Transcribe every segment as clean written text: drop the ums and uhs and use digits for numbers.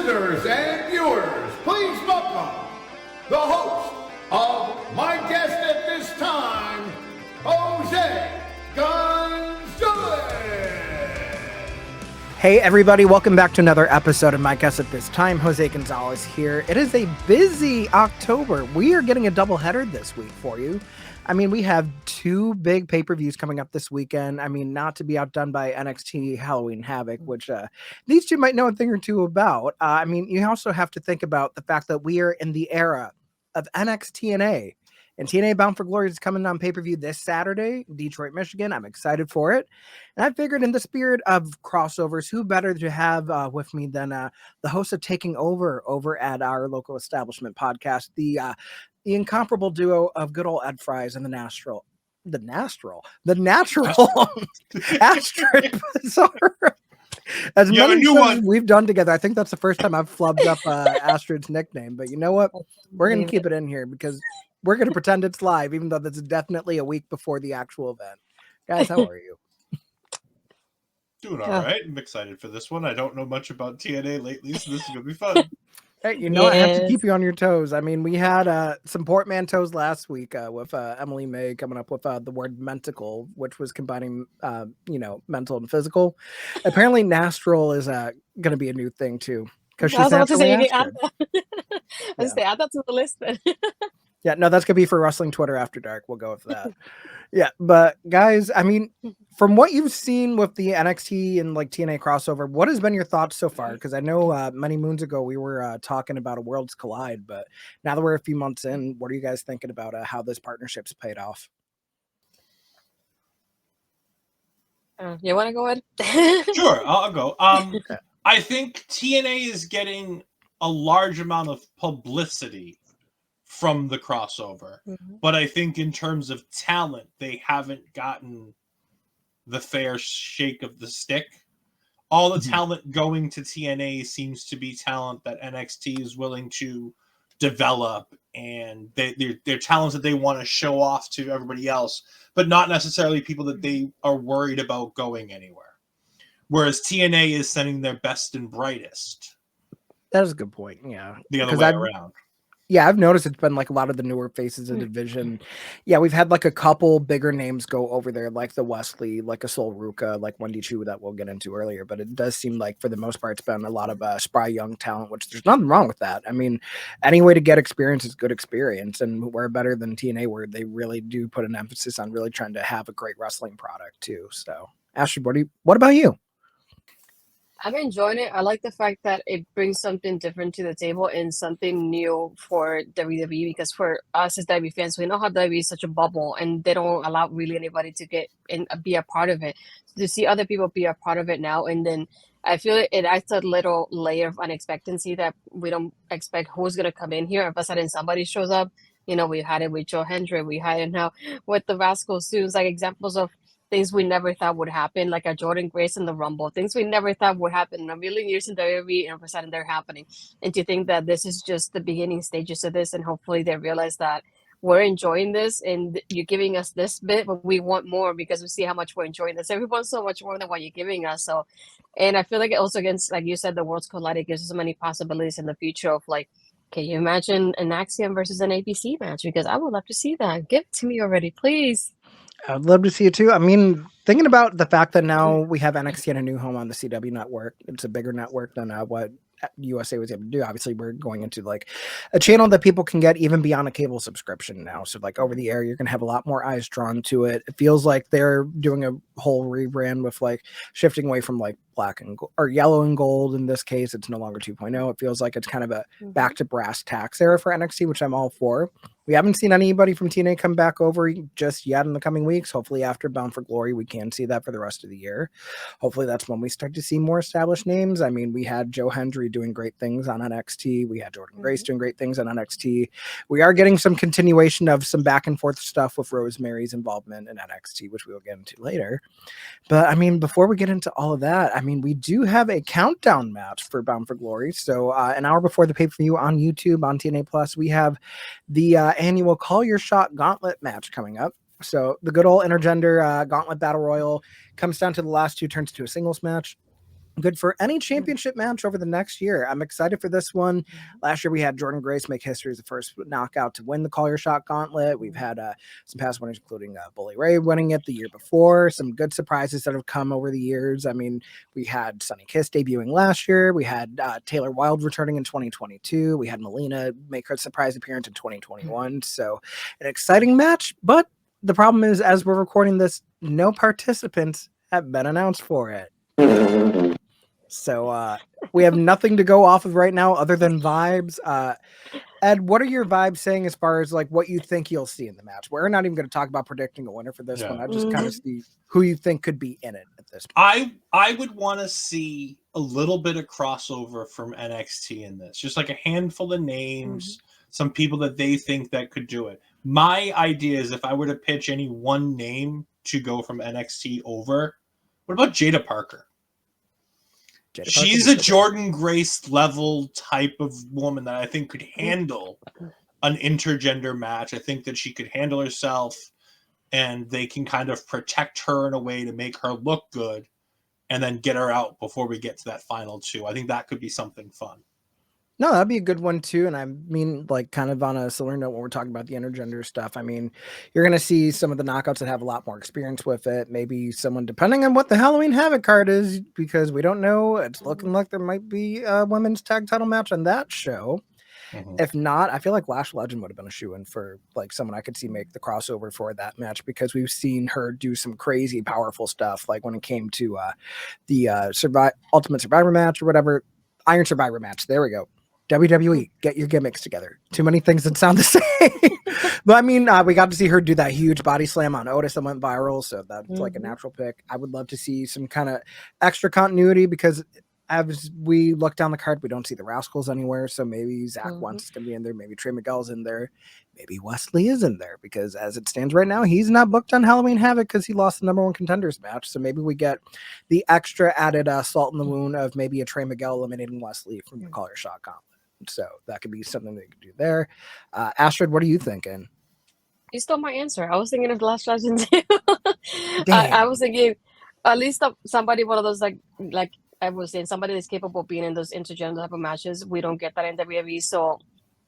Listeners and viewers, please welcome the host of my guest at this time, Jose Gonzalez. Hey everybody, welcome back to another episode of My Guest at This Time. Jose Gonzalez here. It is a busy October. We are getting a doubleheader this week for you. I mean, we have two big pay-per-views coming up this weekend. I mean, not to be outdone by NXT Halloween Havoc, which these two might know a thing or two about. I mean, you also have to think about the fact that we are in the era of NXT and TNA Bound for Glory is coming on pay-per-view this Saturday, Detroit, Michigan. I'm excited for it. And I figured in the spirit of crossovers, who better to have with me than the host of Taking Over at our local establishment podcast, the incomparable duo of good old Ed Fries and the natural Astrid Pizarro. As many shows we've done together, I think that's the first time I've flubbed up Astrid's nickname. But you know what? We're going to keep it in here because we're going to pretend it's live, even though this is definitely a week before the actual event. Guys, how are you? Doing all right. I'm excited for this one. I don't know much about TNA lately, so this is going to be fun. Hey, you know, I have to keep you on your toes. I mean, we had some portmanteaus last week with Emily May coming up with the word mentical, which was combining, mental and physical. Apparently, Nastral is going to be a new thing, too. Because she's naturally Astrid. Add that to the list then. Yeah, no, that's going to be for Wrestling Twitter After Dark. We'll go with that. Yeah, but guys, I mean, from what you've seen with the NXT and like TNA crossover, what has been your thoughts so far? Because I know many moons ago we were talking about a Worlds Collide, but now that we're a few months in, what are you guys thinking about how this partnership's paid off? You want to go ahead? Sure, I'll go. I think TNA is getting a large amount of publicity from the crossover, but I think in terms of talent, they haven't gotten the fair shake of the stick. All the talent going to TNA seems to be talent that NXT is willing to develop, and they're talents that they want to show off to everybody else, but not necessarily people that they are worried about going anywhere. Whereas TNA is sending their best and brightest. That is a good point. Yeah. The other way around. Yeah, I've noticed it's been like a lot of the newer faces in the division. Yeah, we've had like a couple bigger names go over there, like the Wesley, like a Sol Ruka, like Wendy Chu that we'll get into earlier. But it does seem like for the most part, it's been a lot of spry young talent, which there's nothing wrong with that. I mean, any way to get experience is good experience. And we're better than TNA, where they really do put an emphasis on really trying to have a great wrestling product too. So, Astrid, what about you? I'm enjoying it. I like the fact that it brings something different to the table and something new for WWE, because for us as WWE fans, we know how WWE is such a bubble and they don't allow really anybody to get and be a part of it. To see other people be a part of it now, and then I feel it adds a little layer of unexpectancy that we don't expect who's going to come in here. All of a sudden somebody shows up. You know, we had it with Joe Hendry. We had it now with the Vasco Suits, like examples of things we never thought would happen, like a Jordan Grace in the Rumble, things we never thought would happen in a million years in WWE, and all of a sudden they're happening. And to think that this is just the beginning stages of this, and hopefully they realize that we're enjoying this and you're giving us this bit, but we want more because we see how much we're enjoying this. Everyone's so much more than what you're giving us. So, and I feel like it also, against, like you said, the Worlds Collide, it gives us so many possibilities in the future of like, can you imagine an Axiom versus an ABC match? Because I would love to see that. Give it to me already, please. I'd love to see it too. I mean, thinking about the fact that now we have NXT and a new home on the CW network, it's a bigger network than what USA was able to do. Obviously, we're going into like a channel that people can get even beyond a cable subscription now. So like over the air, you're going to have a lot more eyes drawn to it. It feels like they're doing a whole rebrand with like shifting away from like black and or yellow and gold. In this case, it's no longer 2.0. It feels like it's kind of a back to brass tacks era for NXT, which I'm all for. We haven't seen anybody from TNA come back over just yet in the coming weeks. Hopefully after Bound for Glory, we can see that for the rest of the year. Hopefully that's when we start to see more established names. I mean, we had Joe Hendry doing great things on NXT. We had Jordan Grace doing great things on NXT. We are getting some continuation of some back and forth stuff with Rosemary's involvement in NXT, which we will get into later. But I mean, before we get into all of that, I mean, we do have a countdown match for Bound for Glory. So an hour before the pay-per-view on YouTube, on TNA Plus, we have the annual Call Your Shot Gauntlet match coming up. So the good old intergender Gauntlet Battle Royal comes down to the last two turns to a singles match. good for any championship match over the next year. I'm excited for this one. Last year we had Jordan Grace make history as the first knockout to win the Call Your Shot Gauntlet. We've had some past winners, including Bully Ray winning it the year before. Some good surprises that have come over the years. I mean, we had Sunny Kiss debuting last year. We had Taylor Wilde returning in 2022. We had Melina make her surprise appearance in 2021. So an exciting match, but the problem is, as we're recording this, no participants have been announced for it. So we have nothing to go off of right now other than vibes. Ed, what are your vibes saying as far as like what you think you'll see in the match? We're not even going to talk about predicting a winner for this one. I just kind of see who you think could be in it at this point. I would want to see a little bit of crossover from NXT in this. Just like a handful of names, some people that they think that could do it. My idea is if I were to pitch any one name to go from NXT over, what about Jada Parker? She's a Jordan Grace level type of woman that I think could handle an intergender match. I think that she could handle herself, and they can kind of protect her in a way to make her look good and then get her out before we get to that final two. I think that could be something fun. No, that'd be a good one too. And I mean, like, kind of on a similar note when we're talking about the intergender stuff, I mean, you're going to see some of the knockouts that have a lot more experience with it. Maybe someone, depending on what the Halloween Havoc card is, because we don't know. It's looking like there might be a women's tag title match on that show. If not, I feel like Lash Legend would have been a shoo-in for like someone I could see make the crossover for that match, because we've seen her do some crazy powerful stuff. Like when it came to the Ultimate Survivor match or whatever, Iron Survivor match. There we go. WWE, get your gimmicks together. Too many things that sound the same. But I mean, we got to see her do that huge body slam on Otis that went viral. So that's like a natural pick. I would love to see some kind of extra continuity, because as we look down the card, we don't see the Rascals anywhere. So maybe Zach wants to be in there. Maybe Trey Miguel's in there. Maybe Wesley is in there, because as it stands right now, he's not booked on Halloween Havoc because he lost the #1 contenders match. So maybe we get the extra added salt in the wound of maybe a Trey Miguel eliminating Wesley from the Call Your Shot Gauntlet. So that could be something they could do there. Astrid, what are you thinking? You stole my answer. I was thinking of the Last Legend too. I was thinking at least somebody, one of those like I was saying, somebody that's capable of being in those intergender type of matches. We don't get that in WWE, so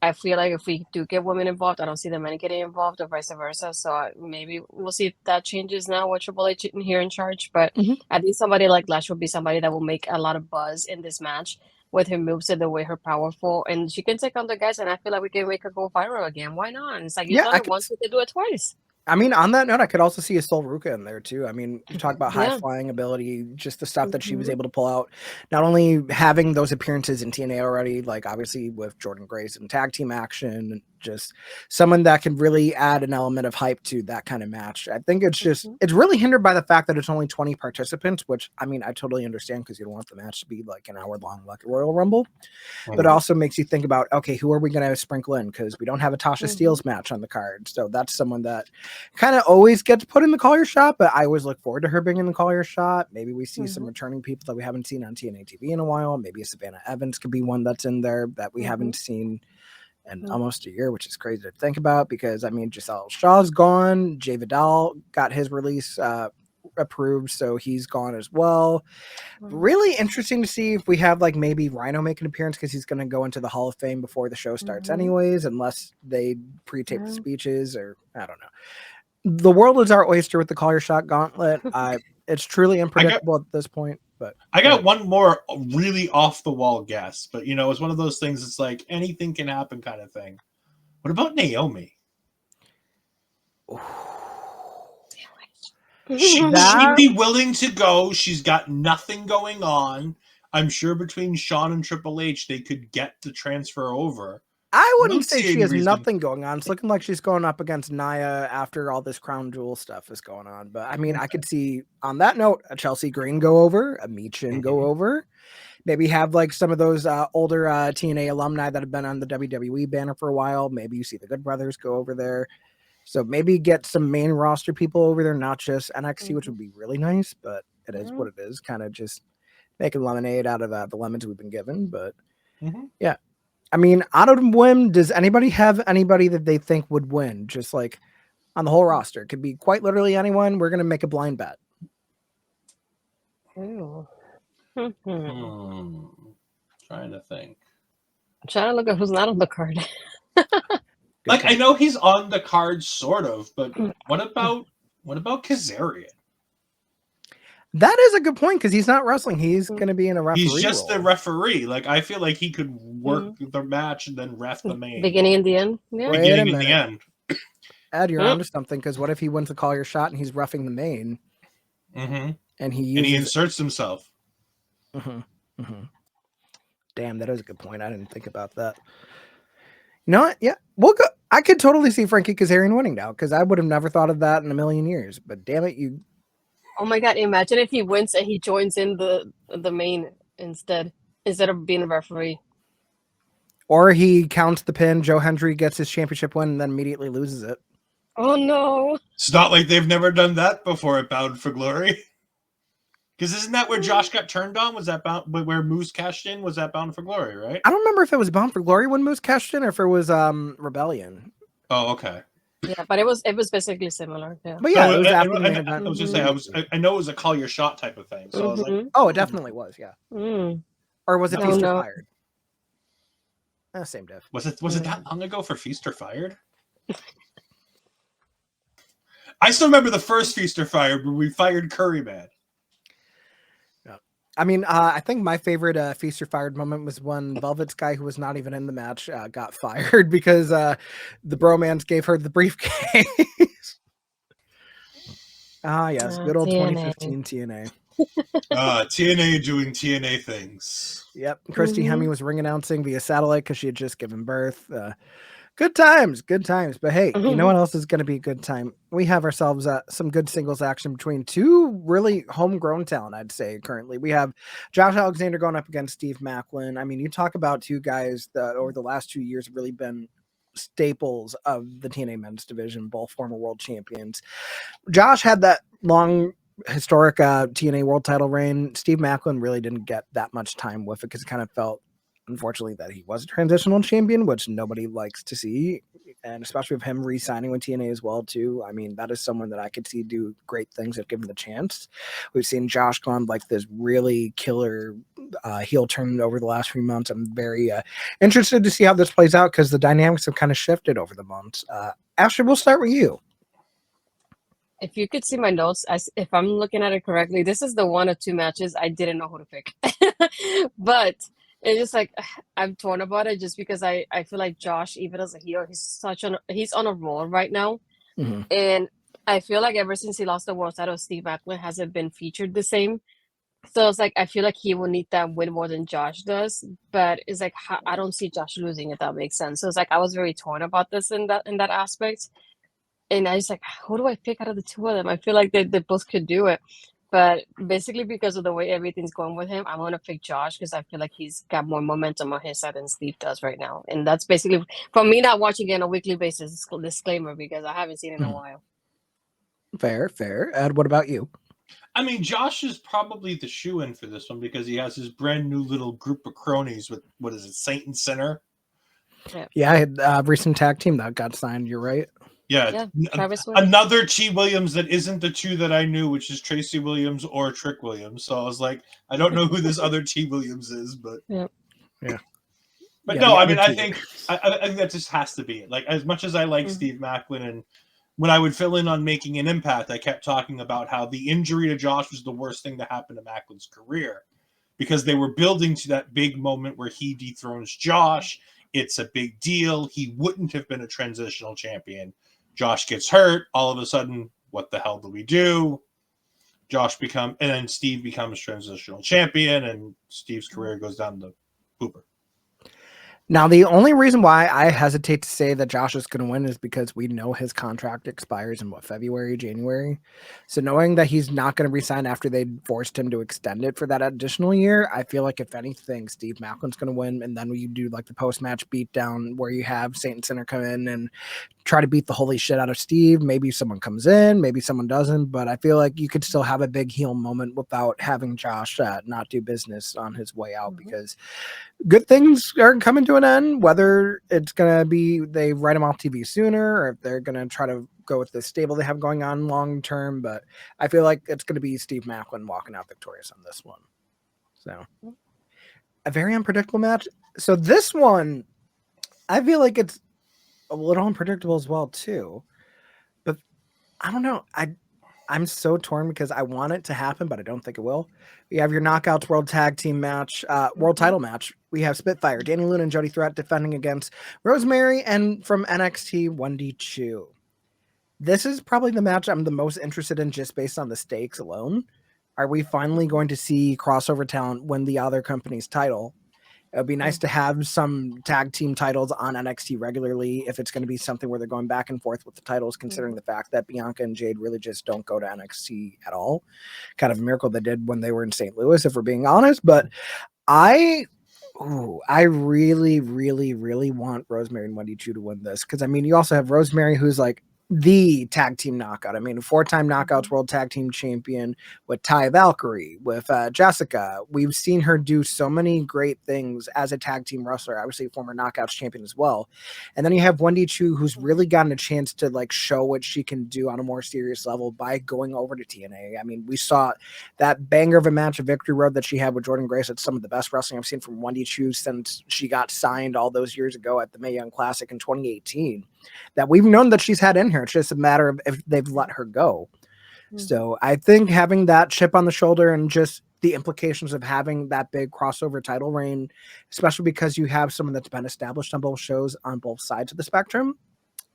I feel like if we do get women involved, I don't see the men getting involved, or vice versa. So maybe we'll see if that changes now with Triple H here in charge. But I think somebody like Lash would be somebody that will make a lot of buzz in this match with her moves and the way her powerful, and she can take on the guys. And I feel like we can make her go viral again. Why not? And it's like you've done it once, we can do it twice. I mean, on that note, I could also see a Sol Ruka in there too. I mean, you talk about high flying ability, just the stuff that she was able to pull out. Not only having those appearances in TNA already, like obviously with Jordan Grace and tag team action, just someone that can really add an element of hype to that kind of match. I think it's just, it's really hindered by the fact that it's only 20 participants, which I mean, I totally understand, because you don't want the match to be like an hour long like a Royal Rumble, but it also makes you think about, okay, who are we going to sprinkle in? Because we don't have a Tasha Steelz match on the card. So that's someone that kind of always gets put in the Call Your Shot, but I always look forward to her being in the Call Your Shot. Maybe we see some returning people that we haven't seen on TNA TV in a while. Maybe Savannah Evans could be one that's in there that we haven't seen in almost a year, which is crazy to think about, because I mean, Giselle Shaw's gone. Jay Vidal got his release approved, so he's gone as well. Really interesting to see if we have like maybe Rhino make an appearance, because he's going to go into the Hall of Fame before the show starts anyways, unless they pre-tape the speeches, or I don't know. The world is our oyster with the Call Your Shot Gauntlet. It's truly unpredictable at this point. But I got one more really off the wall guess, but you know, it's one of those things. It's like anything can happen kind of thing. What about Naomi? She'd be willing to go. She's got nothing going on. I'm sure between Sean and Triple H, they could get the transfer over. I wouldn't say she has nothing going on. It's looking like she's going up against Nia after all this Crown Jewel stuff is going on. But I mean, I could see on that note, a Chelsea Green go over, a Michin go over. Maybe have like some of those older TNA alumni that have been on the WWE banner for a while. Maybe you see the Good Brothers go over there. So maybe get some main roster people over there, not just NXT, which would be really nice. But it is what it is. Kind of just making lemonade out of the lemons we've been given. But yeah. I mean, out of whim, does anybody have anybody that they think would win? Just like on the whole roster. It could be quite literally anyone. We're going to make a blind bet. Ooh. Trying to think. I'm trying to look at who's not on the card. Like, I know he's on the card, sort of, but what about Kazarian? That is a good point because he's not wrestling. He's going to be in a referee He's just role. the referee. Like, I feel like he could work the match and then ref the main. Beginning and the end. Yeah. Wait Beginning a and the minute. end. Ed, you're onto something because what if he wins the call your shot and he's roughing the main? Mm-hmm. And he inserts himself. Mm-hmm. Mm-hmm. Damn, that is a good point. I didn't think about that. You know what? Yeah, we'll go. I could totally see Frankie Kazarian winning now because I would have never thought of that in a million years. But damn it, you. Oh my God! Imagine if he wins and he joins in the main instead of being a referee. Or he counts the pin. Joe Hendry gets his championship win and then immediately loses it. Oh no! It's not like they've never done that before at Bound for Glory. Because isn't that where Josh got turned on? Was that where Moose cashed in? Was that Bound for Glory, right? I don't remember if it was Bound for Glory when Moose cashed in or if it was Rebellion. Oh, okay. Yeah, but it was basically similar. Yeah. But yeah, So, it was after the main I event. was just saying, I know it was a call your shot type of thing. So I was like, oh, it definitely was, yeah. Or was it Feast or Fired? Same diff. Was it that long ago for Feast or Fired? I still remember the first Feast or Fired where we fired Curry Man. I mean, I think my favorite Feast or Fired moment was when Velvet's guy, who was not even in the match, got fired because the bromance gave her the briefcase. Yes, good old TNA. 2015 TNA. TNA doing TNA things. Yep, Christy Hemme was ring announcing via satellite because she had just given birth. Good times. But hey, you know what else is going to be a good time? We have ourselves some good singles action between two really homegrown talent, I'd say, currently. We have Josh Alexander going up against Steve Macklin. I mean, you talk about two guys that over the last 2 years have really been staples of the TNA men's division, both former world champions. Josh had that long historic TNA world title reign. Steve Macklin really didn't get that much time with it because it kind of felt, unfortunately, that he was a transitional champion, which nobody likes to see, and especially with him re-signing with TNA as well too. I mean, that is someone that I could see do great things if given the chance. We've seen Josh go on like this really killer heel turn over the last few months. I'm very interested to see how this plays out because the dynamics have kind of shifted over the months. Astrid, we'll start with you. If you could see my notes, if I'm looking at it correctly, this is the one or two matches I didn't know who to pick. But it's just like I'm torn about it just because I feel like Josh, even as a heel, he's on a roll right now. And I feel like ever since he lost the world title, Steve Macklin hasn't been featured the same. So it's like I feel like he will need that win more than Josh does. But it's like I don't see Josh losing, if that makes sense. So it's like I was very torn about this in that aspect. And I was like, who do I pick out of the two of them? I feel like they both could do it. But basically, because of the way everything's going with him, I'm going to pick Josh because I feel like he's got more momentum on his side than Steve does right now. And that's basically, from me not watching it on a weekly basis, disclaimer, because I haven't seen it in a while. Fair. Ed, what about you? I mean, Josh is probably the shoe-in for this one because he has his brand new little group of cronies with, what is it, Saint and Sinner? Yeah, I had a recent tag team that got signed. You're right. Yeah. Another T. Williams that isn't the two that I knew, which is Tracy Williams or Trick Williams. So I was like, I don't know who this other T. Williams is, but yeah. But no, I mean, I think that just has to be it. Like, as much as I like Steve Macklin, and when I would fill in on Making an Impact, I kept talking about how the injury to Josh was the worst thing to happen to Macklin's career because they were building to that big moment where he dethrones Josh. It's a big deal. He wouldn't have been a transitional champion. Josh gets hurt. All of a sudden, what the hell do we do? And then Steve becomes transitional champion, and Steve's career goes down the pooper. Now, the only reason why I hesitate to say that Josh is going to win is because we know his contract expires in February, January. So knowing that he's not going to resign after they forced him to extend it for that additional year, I feel like if anything, Steve Macklin's going to win. And then we do like the post-match beatdown where you have Saint and Sinner come in and try to beat the holy shit out of Steve. Maybe someone comes in, maybe someone doesn't, but I feel like you could still have a big heel moment without having Josh not do business on his way out because good things are coming to an end, whether it's going to be they write him off TV sooner or if they're going to try to go with the stable they have going on long term. But I feel like it's going to be Steve Macklin walking out victorious on this one. So a very unpredictable match. So this one, I feel like it's a little unpredictable as well too. But I don't know. I'm so torn because I want it to happen, but I don't think it will. We have your Knockouts World Tag Team match, World Title match. We have Spitfire, Danny Luna and Jody Threat defending against Rosemary and from NXT, Wendy Chu. This is probably the match I'm the most interested in just based on the stakes alone. Are we finally going to see crossover talent win the other company's title? It would be nice to have some tag team titles on NXT regularly if it's going to be something where they're going back and forth with the titles, considering the fact that Bianca and Jade really just don't go to NXT at all. Kind of a miracle they did when they were in St. Louis, if we're being honest. But I really, really, really want Rosemary and Wendy Chu to win this. Because, I mean, you also have Rosemary, who's like the tag team knockout. I mean, 4-time Knockouts World Tag Team Champion with Taya Valkyrie, with Jessica. We've seen her do so many great things as a tag team wrestler, obviously former Knockouts champion as well. And then you have Wendy Chu, who's really gotten a chance to like show what she can do on a more serious level by going over to TNA. I mean, we saw that banger of a match, a victory road that she had with Jordan Grace. It's some of the best wrestling I've seen from Wendy Chu since she got signed all those years ago at the Mae Young Classic in 2018. That we've known that she's had in here. It's just a matter of if they've let her go. So I think having that chip on the shoulder and just the implications of having that big crossover title reign, especially because you have someone that's been established on both shows on both sides of the spectrum.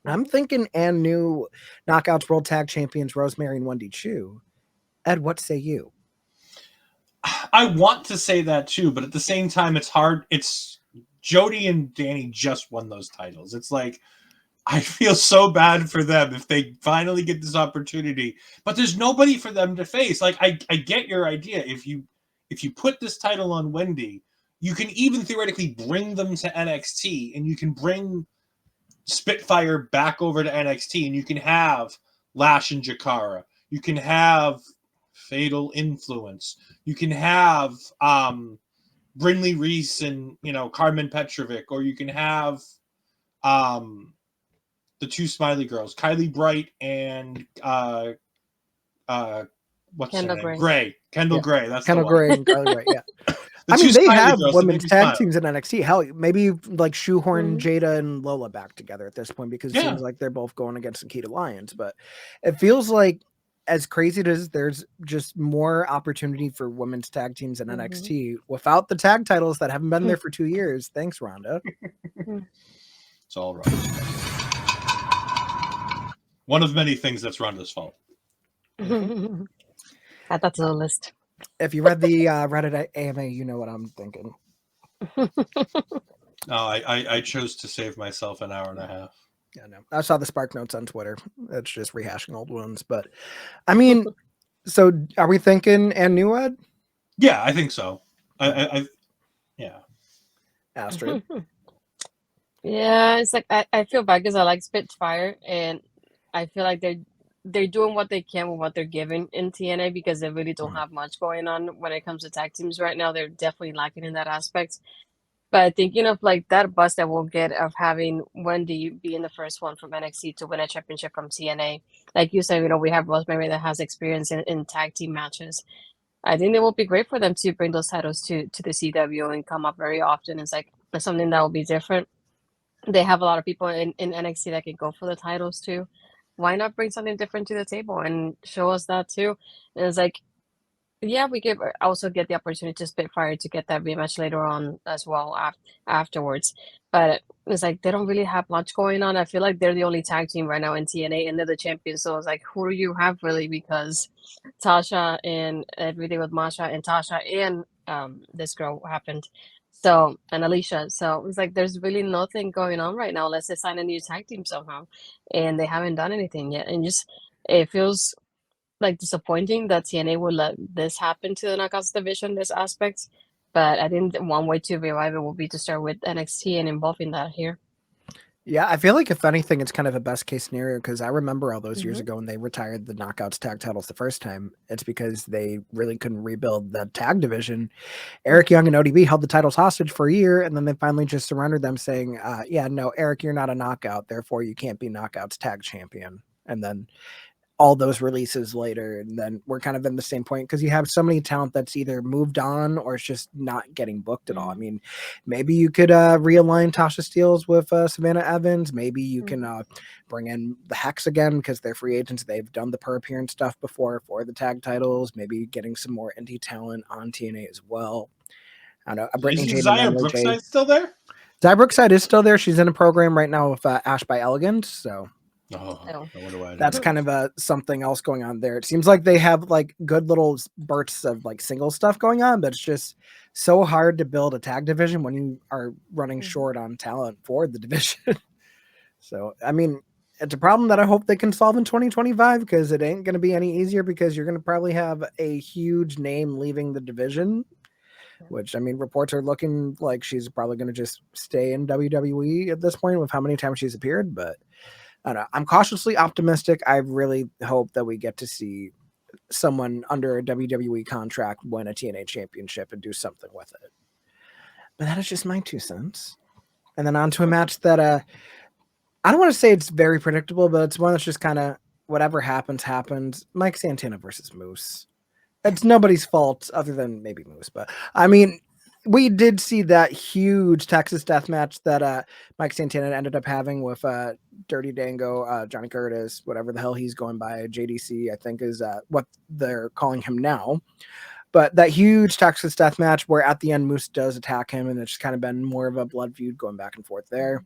I'm thinking and new Knockouts World Tag Champions Rosemary and Wendy Chu. Ed, what say you? I want to say that too, but at the same time, it's hard. It's Jody and Danny just won those titles. It's like, I feel so bad for them if they finally get this opportunity, but there's nobody for them to face. Like, I get your idea. If you put this title on Wendy, you can even theoretically bring them to NXT, and you can bring Spitfire back over to NXT, and you can have Lash and Jakara. You can have Fatal Influence. You can have Brindley Reese and Carmen Petrovic, or you can have the two Smiley girls, Kylie Bright and what's Kendall her name? Gray. Kendall Gray. That's Kendall the one. Gray and Kylie Bright, yeah. The I mean, two they Smiley have girls that women's made me tag smile. teams in NXT. Hell, maybe like shoehorn Jada and Lola back together at this point, because it seems like they're both going against Nikita Lyons. But it feels like, as crazy as it is, there's just more opportunity for women's tag teams in NXT without the tag titles that haven't been there for 2 years. Thanks, Rhonda. It's all Rhonda's fault. One of many things that's Rhonda's fault. Add that to the list. If you read the Reddit AMA, you know what I'm thinking. No, I chose to save myself an hour and a half. Yeah, no. I saw the Spark Notes on Twitter. It's just rehashing old wounds. But, I mean, so are we thinking and new Ed? Yeah, I think so. Yeah. Astrid? Yeah, it's like I feel bad because I like Spitfire, and I feel like they're doing what they can with what they're given in TNA, because they really don't have much going on when it comes to tag teams right now. They're definitely lacking in that aspect. But thinking of like that buzz that we'll get of having Wendy being the first one from NXT to win a championship from TNA, like you said, we have Rosemary that has experience in tag team matches. I think it will be great for them to bring those titles to the CW and come up very often. It's like something that will be different. They have a lot of people in NXT that can go for the titles too. Why not bring something different to the table and show us that too? And it's like, yeah, we could also get the opportunity to Spitfire to get that rematch later on as well afterwards. But it's like they don't really have much going on. I feel like they're the only tag team right now in TNA, and they're the champions. So it's like, who do you have really? Because Tasha and everything with Masha and Tasha and this girl happened. So, and Alicia. So it's like there's really nothing going on right now unless they sign a new tag team somehow, and they haven't done anything yet. And just it feels like disappointing that TNA would let this happen to the Knockouts division, this aspect. But I think one way to revive it will be to start with NXT and involving that here. Yeah, I feel like if anything, it's kind of a best case scenario, because I remember all those years ago when they retired the Knockouts tag titles the first time. It's because they really couldn't rebuild the tag division. Eric Young and ODB held the titles hostage for a year, and then they finally just surrendered them, saying, yeah, no, Eric, you're not a knockout, therefore you can't be Knockouts tag champion. And then all those releases later, and then we're kind of in the same point because you have so many talent that's either moved on or it's just not getting booked at all. I mean, maybe you could realign Tasha Steeles with Savannah Evans. Maybe you can bring in the Hex again because they're free agents. They've done the per appearance stuff before for the tag titles. Maybe getting some more indie talent on TNA as well. I don't know. Brittany Isn't Jade Zaya and Emily Brookside Jade. still there? Zaya Brookside is still there. She's in a program right now with Ash by Elegant, so Oh, what do I do? that's kind of something else going on there. It seems like they have like good little bursts of like single stuff going on, but it's just so hard to build a tag division when you are running short on talent for the division. So, I mean, it's a problem that I hope they can solve in 2025 because it ain't going to be any easier because you're going to probably have a huge name leaving the division, which, I mean, reports are looking like she's probably going to just stay in WWE at this point with how many times she's appeared, but I don't know. I'm cautiously optimistic. I really hope that we get to see someone under a WWE contract win a TNA championship and do something with it. But that is just my 2 cents. And then on to a match that I don't want to say it's very predictable, but it's one that's just kind of whatever happens, happens. Mike Santana versus Moose. It's nobody's fault other than maybe Moose. But I mean, we did see that huge Texas death match that Mike Santana ended up having with Dirty Dango, Johnny Curtis, whatever the hell he's going by, JDC, I think is what they're calling him now. But that huge Texas death match where at the end Moose does attack him, and it's just kind of been more of a blood feud going back and forth there.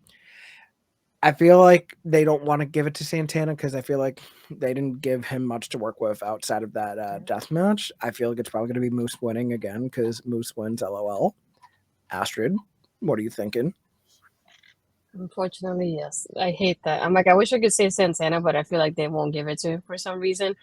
I feel like they don't want to give it to Santana because I feel like they didn't give him much to work with outside of that death match. I feel like it's probably going to be Moose winning again because Moose wins, LOL. Astrid, what are you thinking? Unfortunately, yes. I hate that. I'm like, I wish I could say Santana, but I feel like they won't give it to him for some reason.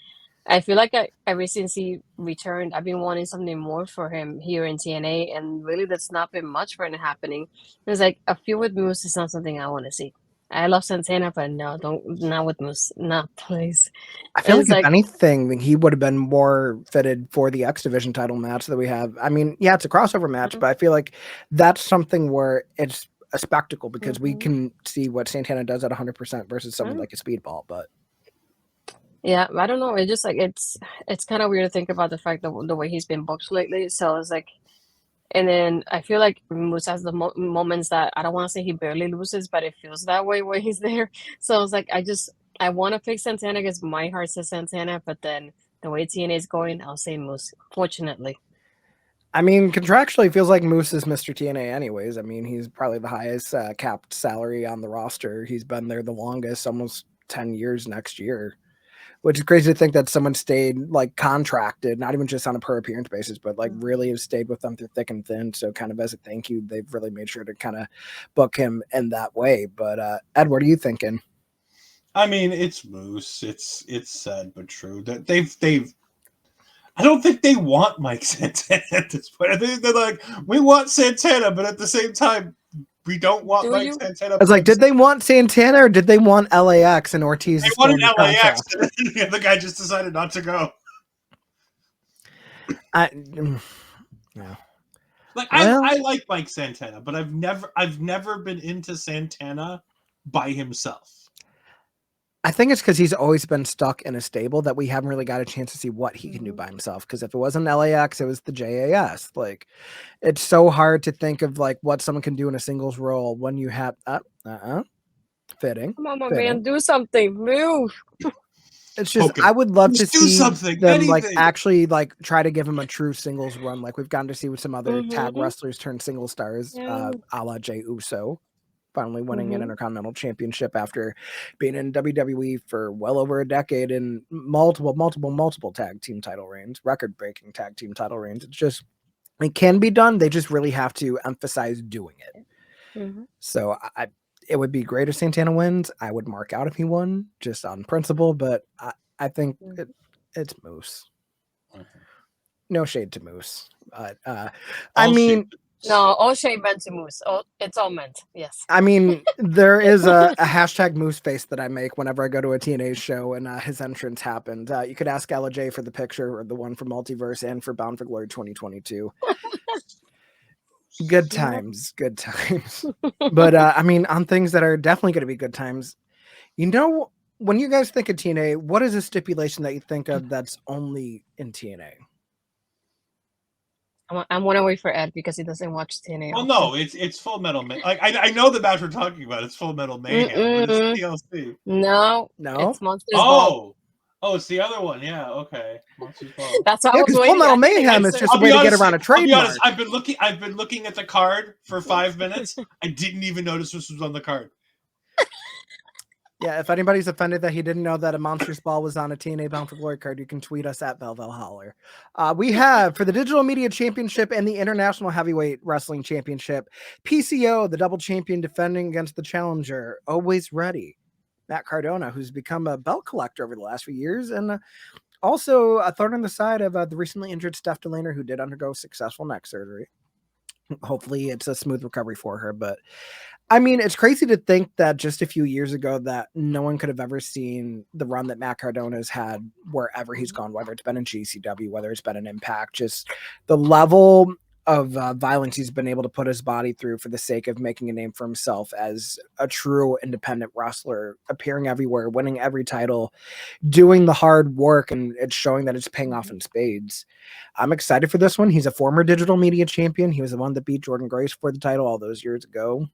I feel like ever since he returned, I've been wanting something more for him here in TNA, and really that's not been much for it happening. It's like a feud with Moose is not something I want to see. I love Santana, but no, not with Moose. No, please. I feel It's like if anything, he would have been more fitted for the X Division title match that we have. I mean, yeah, it's a crossover match, but I feel like that's something where it's a spectacle because we can see what Santana does at 100% versus someone like a Speedball. But yeah, I don't know. It's just like it's kind of weird to think about the fact that the way he's been booked lately. So it's like, and then I feel like Moose has the moments that I don't want to say he barely loses, but it feels that way when he's there. So it's like I want to pick Santana because my heart says Santana, but then the way TNA is going, I'll say Moose. Fortunately. I mean, contractually, it feels like Moose is Mr. TNA anyways. I mean, he's probably the highest capped salary on the roster. He's been there the longest, almost 10 years next year, which is crazy to think that someone stayed like contracted, not even just on a per appearance basis, but like really have stayed with them through thick and thin. So kind of as a thank you, they've really made sure to kind of book him in that way. But Ed, what are you thinking? I mean, it's Moose. It's sad but true that they've. I don't think they want Mike Santana at this point. I think they're like, we want Santana, but at the same time, we don't want Mike Santana. I was like, did they want Santana or did they want LAX and Ortiz? They wanted LAX, and the guy just decided not to go. Yeah. Like I like Mike Santana, but I've never been into Santana by himself. I think it's because he's always been stuck in a stable that we haven't really got a chance to see what he can do by himself. Because if it wasn't LAX, it was the JAS. Like, it's so hard to think of like what someone can do in a singles role when you have fitting. Come on, my man, do something, move. It's just I would love to see something, them anything. like actually like try to give him a true singles run, like we've gotten to see with some other tag wrestlers turn single stars, a la Jey Uso. Finally winning an Intercontinental Championship after being in WWE for well over a decade and multiple tag team title reigns, record-breaking tag team title reigns. It's just, it can be done. They just really have to emphasize doing it. So it would be great if Santana wins. I would mark out if he won, just on principle, but I think it's Moose. No shade to Moose. But I mean... No, all shade meant to Moose. It's all meant. Yes. I mean, there is a hashtag Moose face that I make whenever I go to a TNA show and his entrance happened. You could ask Ella J for the picture or the one for Multiverse and for Bound for Glory 2022. Good times. But I mean, on things that are definitely going to be good times, you know when you guys think of TNA, what is a stipulation that you think of that's only in TNA? I'm want to wait for Ed because he doesn't watch TNA. Well, often. no, it's Full Metal Mayhem. I know the match we're talking about. It's Full Metal Mayhem, but it's TLC. No, No? it's Monsters Ball. Oh, it's the other one. Yeah, okay. Monsters Ball. That's why I Yeah, was because Full waiting. Metal I didn't Mayhem is answer. just a way to get around a I'll be trademark. honest. I've been looking at the card for 5 minutes. I didn't even notice this was on the card. Yeah, if anybody's offended that he didn't know that a Monsters Ball was on a TNA Bound for Glory card, you can tweet us at Velvel Holler. We have for the Digital Media Championship and the International Heavyweight Wrestling Championship, PCO, the double champion defending against the challenger, always ready, Matt Cardona, who's become a belt collector over the last few years, and also a thorn in the side of the recently injured Steph Delaner, who did undergo successful neck surgery. Hopefully it's a smooth recovery for her, but I mean, it's crazy to think that just a few years ago that no one could have ever seen the run that Matt Cardona's had wherever he's gone, whether it's been in GCW, whether it's been in Impact, just the level of violence he's been able to put his body through for the sake of making a name for himself as a true independent wrestler, appearing everywhere, winning every title, doing the hard work, and it's showing that it's paying off in spades. I'm excited for this one. He's a former digital media champion. He was the one that beat Jordan Grace for the title all those years ago.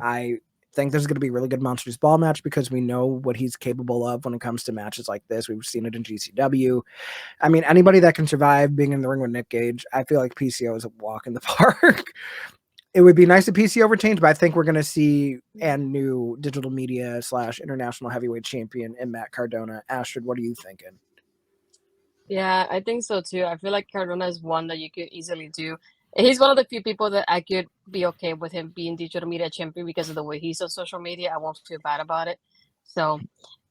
I think there's going to be a really good Monsters Ball match because we know what he's capable of when it comes to matches like this. We've seen it in GCW. I mean, anybody that can survive being in the ring with Nick Gage, I feel like PCO is a walk in the park. It would be nice if PCO retains, but I think we're going to see a new digital media / international heavyweight champion in Matt Cardona. Astrid, what are you thinking? Yeah, I think so too. I feel like Cardona is one that you could easily do. He's one of the few people that I could be okay with him being digital media champion because of the way he's on social media. I won't feel bad about it. So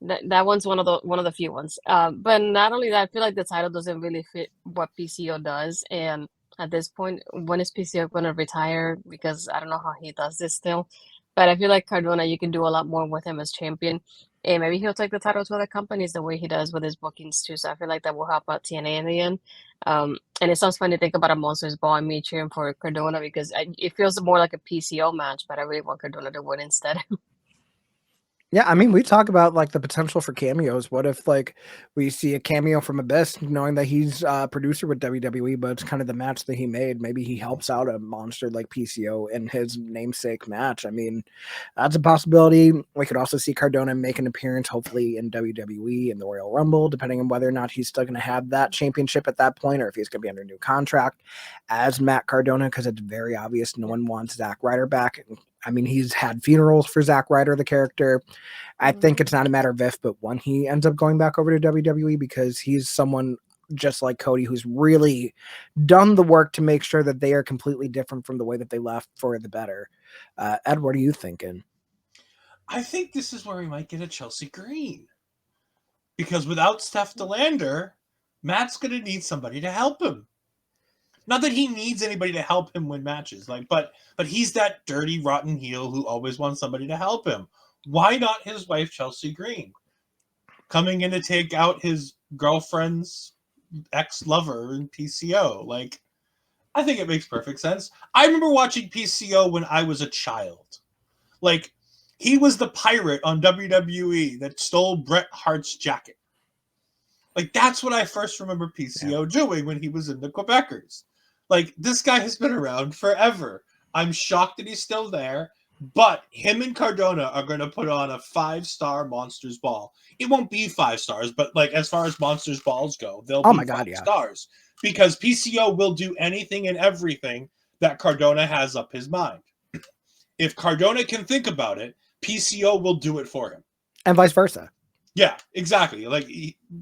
that one's one of the few ones. But not only that, I feel like the title doesn't really fit what PCO does. And at this point, when is PCO going to retire? Because I don't know how he does this still. But I feel like Cardona, you can do a lot more with him as champion. And maybe he'll take the title to other companies the way he does with his bookings too. So I feel like that will help out TNA in the end. And it sounds fun to think about a Monsters Ball and me cheering for Cardona because it feels more like a PCO match, but I really want Cardona to win instead. Yeah, I mean, we talk about like the potential for cameos. What if like we see a cameo from Abyss, knowing that he's a producer with WWE, but it's kind of the match that he made. Maybe he helps out a monster like PCO in his namesake match. I mean, that's a possibility. We could also see Cardona make an appearance, hopefully in WWE in the Royal Rumble, depending on whether or not he's still going to have that championship at that point, or if he's going to be under new contract as Matt Cardona, because it's very obvious no one wants Zack Ryder back. I mean, he's had funerals for Zack Ryder, the character. I think it's not a matter of if, but when he ends up going back over to WWE, because he's someone just like Cody who's really done the work to make sure that they are completely different from the way that they left for the better. Ed, what are you thinking? I think this is where we might get a Chelsea Green. Because without Steph Delander, Matt's going to need somebody to help him. Not that he needs anybody to help him win matches, but he's that dirty, rotten heel who always wants somebody to help him. Why not his wife, Chelsea Green, coming in to take out his girlfriend's ex-lover in PCO? Like, I think it makes perfect sense. I remember watching PCO when I was a child. Like, he was the pirate on WWE that stole Bret Hart's jacket. Like, that's what I first remember PCO doing when he was in the Quebecers. Like, this guy has been around forever. I'm shocked that he's still there, but him and Cardona are going to put on a 5-star Monsters Ball. It won't be 5 stars, but like as far as Monsters Balls go, they'll be 5 stars. Because PCO will do anything and everything that Cardona has up his mind. If Cardona can think about it, PCO will do it for him. And vice versa. Yeah, exactly. Like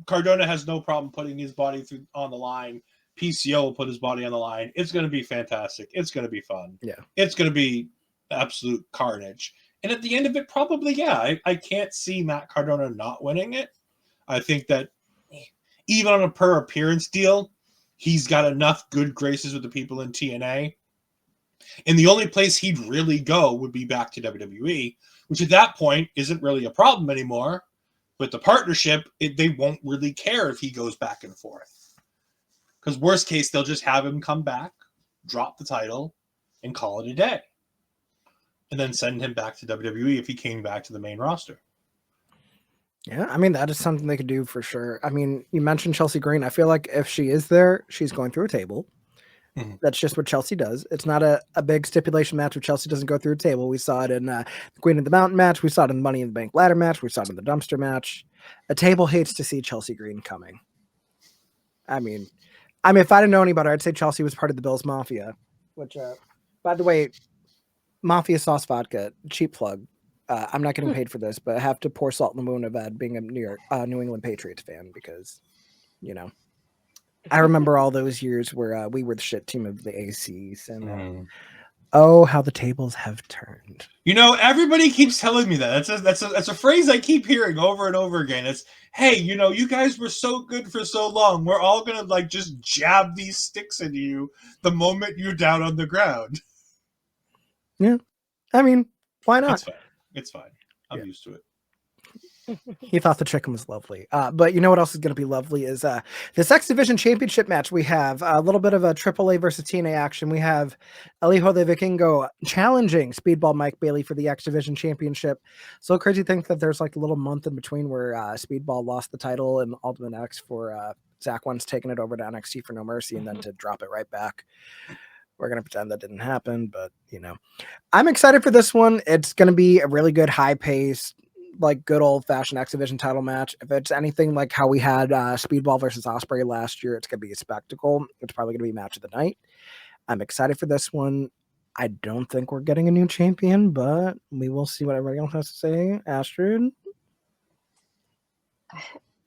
Cardona has no problem putting his body on the line. PCO will put his body on the line. It's going to be fantastic. It's going to be fun. Yeah. It's going to be absolute carnage. And at the end of it, probably, I can't see Matt Cardona not winning it. I think that even on a per appearance deal, he's got enough good graces with the people in TNA. And the only place he'd really go would be back to WWE, which at that point isn't really a problem anymore. With the partnership, they won't really care if he goes back and forth. Because worst case, they'll just have him come back, drop the title, and call it a day. And then send him back to WWE if he came back to the main roster. Yeah, I mean, that is something they could do for sure. I mean, you mentioned Chelsea Green. I feel like if she is there, she's going through a table. Mhm. That's just what Chelsea does. It's not a big stipulation match if Chelsea doesn't go through a table. We saw it in the Queen of the Mountain match. We saw it in the Money in the Bank ladder match. We saw it in the dumpster match. A table hates to see Chelsea Green coming. I mean, if I didn't know any better, I'd say Chelsea was part of the Bills Mafia, which, by the way, Mafia sauce vodka, cheap plug. I'm not getting paid for this, but I have to pour salt in the wound of Ed being a New England Patriots fan because, you know, I remember all those years where we were the shit team of the ACs, and oh, how the tables have turned. You know, everybody keeps telling me that. That's a phrase I keep hearing over and over again. It's, hey, you know, you guys were so good for so long. We're all gonna like just jab these sticks into you the moment you're down on the ground. Yeah, I mean, why not? It's fine. It's fine. I'm used to it. He thought the chicken was lovely. But you know what else is going to be lovely is this X Division Championship match. We have a little bit of a AAA versus TNA action. We have El Hijo de Vikingo challenging Speedball Mike Bailey for the X Division Championship. So crazy to think that there's like a little month in between where Speedball lost the title and Ultimate X for Zach once taking it over to NXT for No Mercy and then to drop it right back. We're going to pretend that didn't happen, but you know, I'm excited for this one. It's going to be a really good high pace, like good old fashioned X Division title match. If it's anything like how we had Speedball versus Osprey last year, it's gonna be a spectacle. It's probably gonna be match of the night. I'm excited for this one. I don't think we're getting a new champion, but we will see what everybody else has to say. Astrid,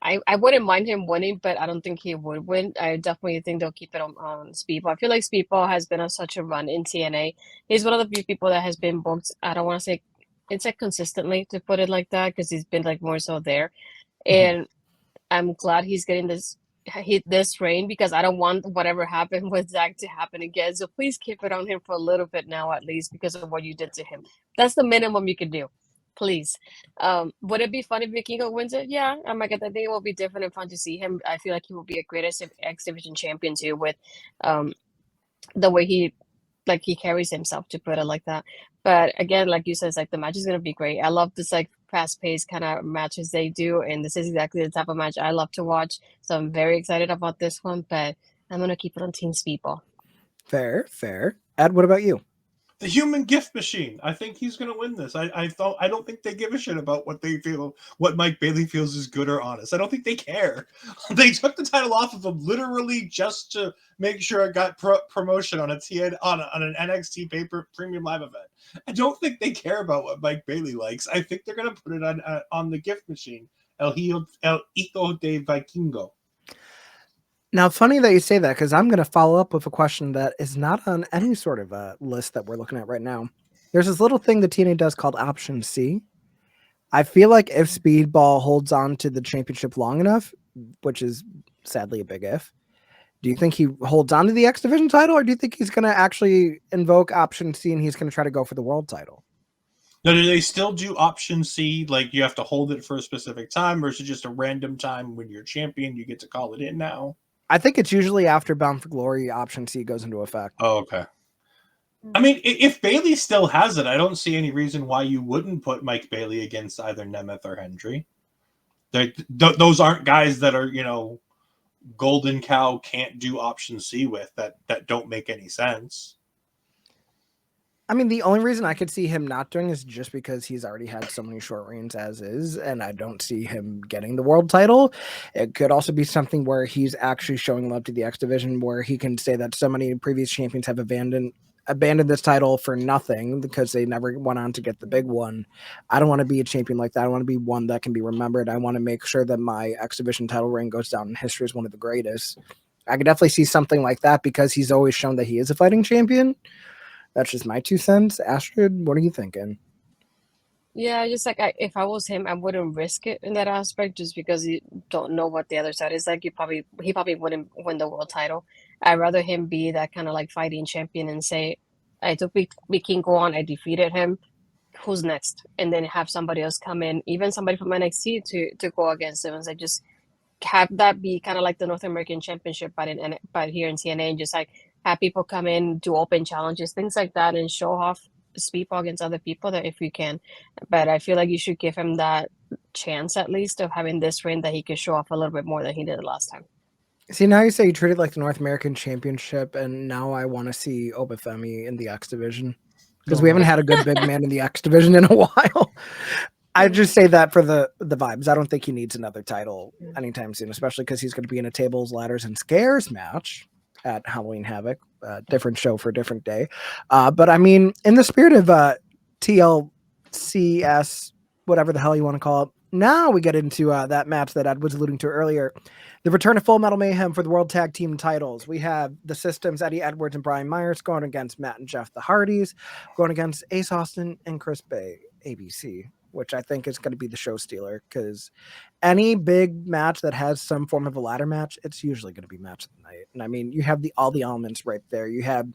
I wouldn't mind him winning, but I don't think he would win. I definitely think they'll keep it on Speedball. I feel like Speedball has been on such a run in TNA. He's one of the few people that has been booked. I don't want to say it's like consistently, to put it like that, because he's been like more so there. And I'm glad he's getting this reign, because I don't want whatever happened with Zach to happen again. So please keep it on him for a little bit now, at least, because of what you did to him. That's the minimum you can do. Please. Would it be fun if Vikingo wins it? Yeah, I think it will be different and fun to see him. I feel like he will be a great X Division champion too, with the way he carries himself, to put it like that. But again, like you said, it's like the match is gonna be great. I love this like fast-paced kind of matches they do, and this is exactly the type of match I love to watch. So I'm very excited about this one, but I'm gonna keep it on Team Speedball. Fair. Ed, what about you? The human gift machine. I think he's going to win this. I don't think they give a shit about what they feel, what Mike Bailey feels is good or honest. I don't think they care. They took the title off of him literally just to make sure it got promotion on on an NXT premium live event. I don't think they care about what Mike Bailey likes. I think they're going to put it on the gift machine. El Hijo de Vikingo. Now, funny that you say that, because I'm going to follow up with a question that is not on any sort of a list that we're looking at right now. There's this little thing the TNA does called Option C. I feel like if Speedball holds on to the championship long enough, which is sadly a big if, do you think he holds on to the X Division title, or do you think he's going to actually invoke Option C and he's going to try to go for the world title? Now, do they still do Option C? Like you have to hold it for a specific time, or is it just a random time when you're champion, you get to call it in now? I think it's usually after Bound for Glory, Option C goes into effect. Oh, okay. I mean, if Bailey still has it, I don't see any reason why you wouldn't put Mike Bailey against either Nemeth or Hendry. Those aren't guys that are, you know, Golden Cow can't do Option C with, that don't make any sense. I mean, the only reason I could see him not doing is just because he's already had so many short reigns as is, and I don't see him getting the world title. It could also be something where he's actually showing love to the X Division, where he can say that so many previous champions have abandoned this title for nothing because they never went on to get the big one. I don't want to be a champion like that. I want to be one that can be remembered. I want to make sure that my X Division title reign goes down in history as one of the greatest. I could definitely see something like that because he's always shown that he is a fighting champion. That's just my 2 cents. Astrid, what are you thinking? Yeah, just like if I was him, I wouldn't risk it in that aspect, just because you don't know what the other side is like. He probably wouldn't win the world title. I'd rather him be that kind of like fighting champion and say, I took Vikingo on, I defeated him. Who's next? And then have somebody else come in, even somebody from NXT to go against him. And so just have that be kind of like the North American Championship, but here in TNA, and just like have people come in, do open challenges, things like that, and show off speedball against other people that if you can. But I feel like you should give him that chance at least of having this reign that he could show off a little bit more than he did the last time. See, now you say you treat it like the North American Championship, and now I want to see Obafemi in the X division because we haven't had a good big man in the X division in a while. I just say that for the vibes. I don't think he needs another title anytime soon, especially because he's going to be in a tables, ladders, and scares match at Halloween Havoc. Different show for a different day. But I mean, in the spirit of TLCS, whatever the hell you want to call it, now we get into that match that Ed was alluding to earlier. The return of Full Metal Mayhem for the World Tag Team titles. We have the Systems, Eddie Edwards and Brian Myers, going against Matt and Jeff the Hardys, going against Ace Austin and Chris Bay, ABC, which I think is going to be the show stealer, because any big match that has some form of a ladder match, it's usually going to be match of the night. And I mean, you have all the elements right there. You have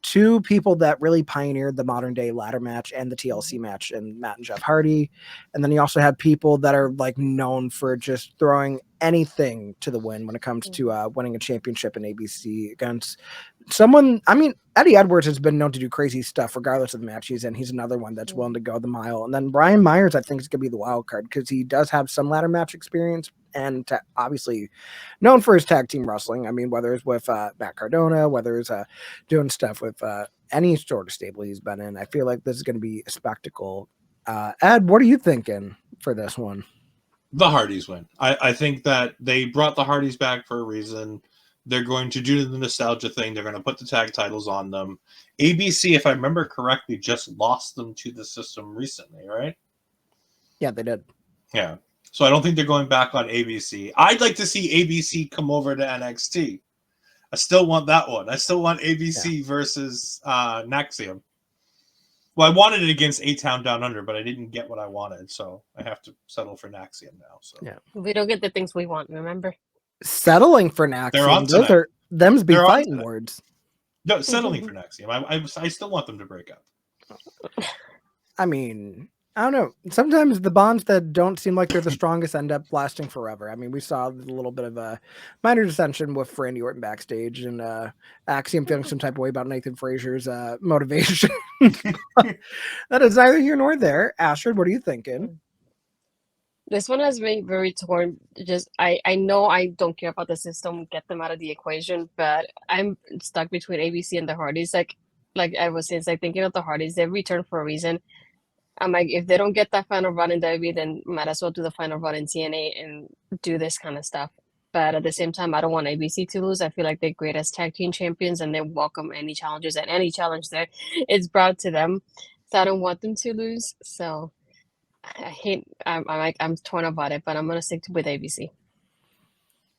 two people that really pioneered the modern day ladder match and the TLC match, and Matt and Jeff Hardy. And then you also have people that are like known for just throwing anything to the win when it comes to winning a championship in ABC against someone. I mean, Eddie Edwards has been known to do crazy stuff regardless of the match he's in. He's another one that's willing to go the mile. And then Brian Myers, I think, is going to be the wild card because he does have some ladder match experience and obviously known for his tag team wrestling. I mean, whether it's with Matt Cardona, whether it's doing stuff with any sort of stable he's been in, I feel like this is going to be a spectacle. Ed, what are you thinking for this one? The Hardys win. I think that they brought the Hardys back for a reason. They're going to do the nostalgia thing. They're going to put the tag titles on them. ABC, if I remember correctly, just lost them to the system recently, right? Yeah, they did. Yeah. So I don't think they're going back on ABC. I'd like to see ABC come over to NXT. I still want that one. I still want ABC versus Naxium. Well, I wanted it against A-Town Down Under, but I didn't get what I wanted, so I have to settle for Naxium now. So yeah, we don't get the things we want, remember? Settling for Naxium. Those are them's be fighting words. No, settling for Naxium. I still want them to break up. I mean, I don't know. Sometimes the bonds that don't seem like they're the strongest end up lasting forever. I mean, we saw a little bit of a minor dissension with Randy Orton backstage, and Axiom feeling some type of way about Nathan Frazier's motivation. That is neither here nor there. Astrid, what are you thinking? This one has been very torn. Just I know I don't care about the system, get them out of the equation, but I'm stuck between ABC and the Hardys. Like I was saying, it's like thinking of the Hardys, they return for a reason. I'm like, if they don't get that final run in WWE, then might as well do the final run in TNA and do this kind of stuff. But at the same time, I don't want ABC to lose. I feel like they're great as tag team champions, and they welcome any challenges, and any challenge that is brought to them. So I don't want them to lose. So I'm torn about it, but I'm gonna stick with ABC.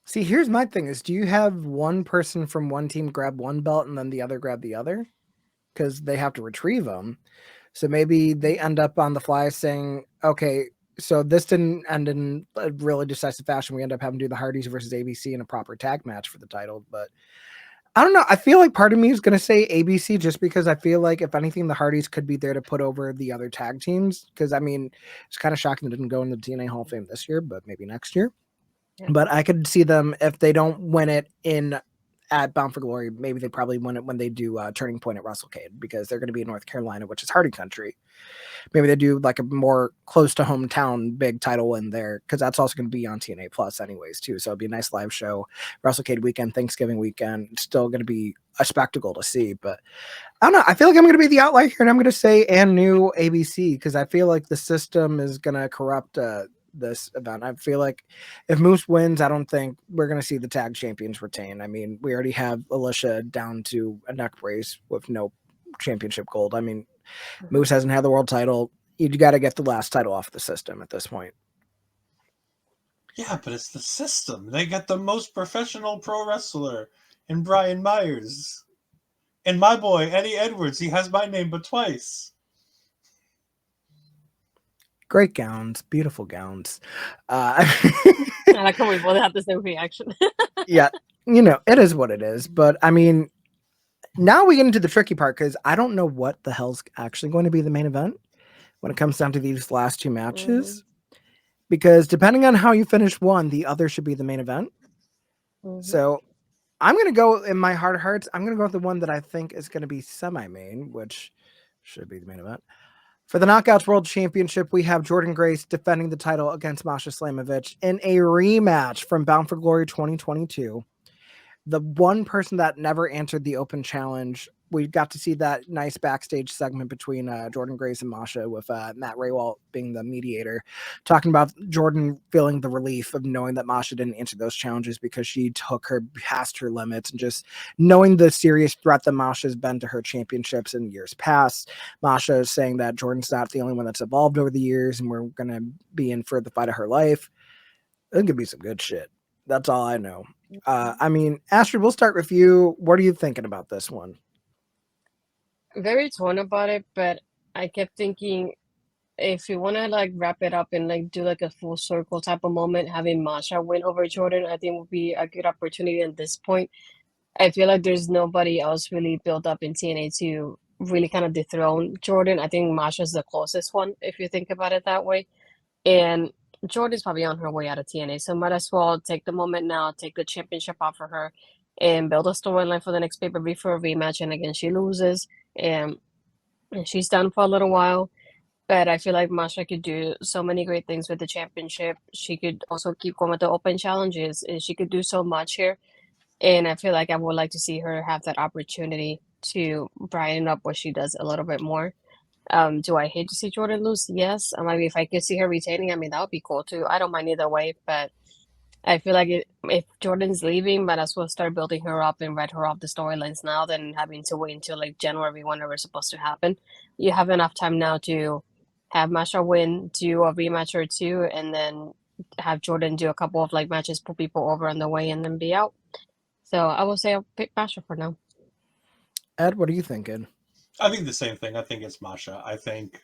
See, here's my thing: is do you have one person from one team grab one belt and then the other grab the other? Because they have to retrieve them. So maybe they end up on the fly saying, okay, so this didn't end in a really decisive fashion. We end up having to do the Hardys versus ABC in a proper tag match for the title. But I don't know. I feel like part of me is going to say ABC just because I feel like, if anything, the Hardys could be there to put over the other tag teams. Because, I mean, it's kind of shocking they didn't go in the TNA Hall of Fame this year, but maybe next year. Yeah. But I could see them, if they don't win it at Bound for Glory, maybe they probably win it when they do Turning Point at WrestleCade, because they're going to be in North Carolina, which is Hardy country. Maybe they do like a more close to hometown big title win there, because that's also going to be on TNA Plus anyways too. So it'd be a nice live show, WrestleCade weekend, Thanksgiving weekend. It's still going to be a spectacle to see. But I don't know. I feel like I'm going to be the outlier here, and I'm going to say and new ABC, because I feel like the system is going to corrupt this event. I feel like if Moose wins, I don't think we're going to see the tag champions retain. I mean, we already have Alicia down to a neck brace with no championship gold. I mean, Moose hasn't had the world title. You got to get the last title off the system at this point. Yeah, but it's the system. They got the most professional pro wrestler in Brian Myers. And my boy, Eddie Edwards, he has my name but twice. Great gowns, beautiful gowns. I like how we both have the same reaction. Yeah, you know, it is what it is. But I mean, now we get into the tricky part, because I don't know what the hell's actually going to be the main event when it comes down to these last two matches. Because depending on how you finish one, the other should be the main event. So I'm going to go, in my heart of hearts, I'm going to go with the one that I think is going to be semi-main, which Should be the main event. For the Knockouts World Championship, we have Jordynne Grace defending the title against Masha Slamovich in a rematch from Bound for Glory 2022. The one person that never answered the open challenge, we got to see that nice backstage segment between Jordynne Grace and Masha with Matt Raywalt being the mediator, talking about Jordynne feeling the relief of knowing that Masha didn't answer those challenges because she took her past her limits, and just knowing the serious threat that Masha has been to her championships in years past. Masha is saying that Jordynne's not the only one that's evolved over the years, and we're going to be in for the fight of her life. It could be some good shit. That's all I know. I mean, Astrid, we'll start with you. What are you thinking about this one? Very torn about it, but I kept thinking if you want to like wrap it up and like do like a full circle type of moment, having Masha win over Jordynne, I think would be a good opportunity at this point. I feel like there's nobody else really built up in TNA to really kind of dethrone Jordynne. I think Masha's the closest one, if you think about it that way. And Jordynne's probably on her way out of TNA, so might as well take the moment now, take the championship off for her, and build a storyline for the next pay-per-view for a rematch. And again, she loses, and she's done for a little while. But I feel like Masha could do so many great things with the championship. She could also keep going with the open challenges, and she could do so much here. And I feel like I would like to see her have that opportunity to brighten up what she does a little bit more. Do I hate to see Jordynne lose? Yes. I mean, if I could see her retaining, I mean, that would be cool too. I don't mind either way, but I feel like if Jordynne's leaving, might as well start building her up and write her off the storylines now than having to wait until like January, whenever it's supposed to happen. You have enough time now to have Masha win, do a rematch or two, and then have Jordynne do a couple of like matches, put people over on the way, and then be out. So I will say I'll pick Masha for now. Ed, what are you thinking? I think the same thing. I think it's Masha. I think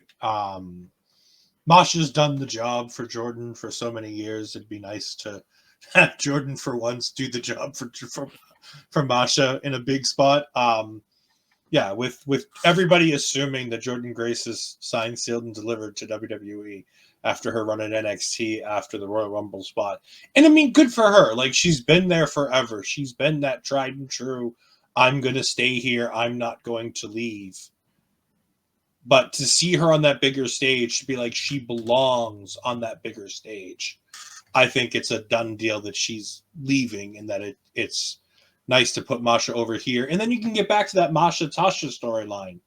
Masha's done the job for Jordynne for so many years. It'd be nice to have Jordynne for once do the job for Masha in a big spot. Yeah, with everybody assuming that Jordynne Grace is signed, sealed, and delivered to WWE after her run at NXT after the Royal Rumble spot. And I mean, good for her. Like, she's been there forever. She's been that tried and true, I'm going to stay here, I'm not going to leave. But to see her on that bigger stage, to be like she belongs on that bigger stage, I think it's a done deal that she's leaving, and that it's nice to put Masha over here. And then you can get back to that Masha-Tasha storyline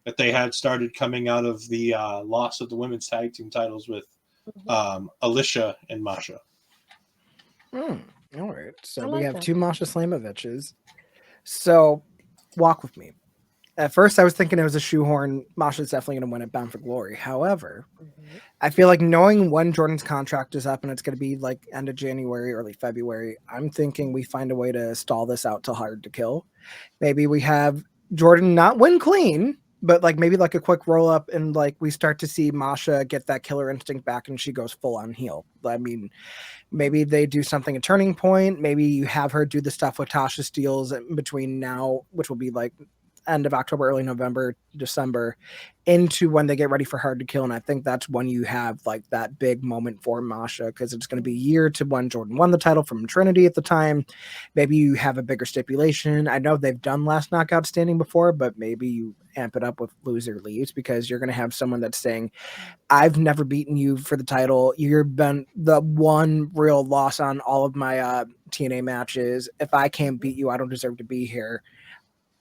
that they had started coming out of the loss of the women's tag team titles with Alicia and Masha. All right. So like we have that. two Masha Slamoviches. So walk with me. At first, I was thinking it was a shoehorn. Masha's definitely going to win at Bound for Glory. However, I feel like knowing when Jordynne's contract is up and it's going to be like end of January, early February, I'm thinking we find a way to stall this out till Hard to Kill. Maybe we have Jordynne not win clean, but like maybe like a quick roll up, and like we start to see Masha get that killer instinct back and she goes full on heel. I mean, maybe they do something, a turning point. Maybe you have her do the stuff with Tasha Steelz in between now, which will be like end of October, early November, December, into when they get ready for Hard to Kill. And I think that's when you have like that big moment for Masha, because it's going to be a year to when Jordynne won the title from Trinity at the time. Maybe you have a bigger stipulation. I know they've done last knockout standing before, but maybe you amp it up with loser leaves, because you're going to have someone that's saying, I've never beaten you for the title. You've been the one real loss on all of my TNA matches. If I can't beat you, I don't deserve to be here.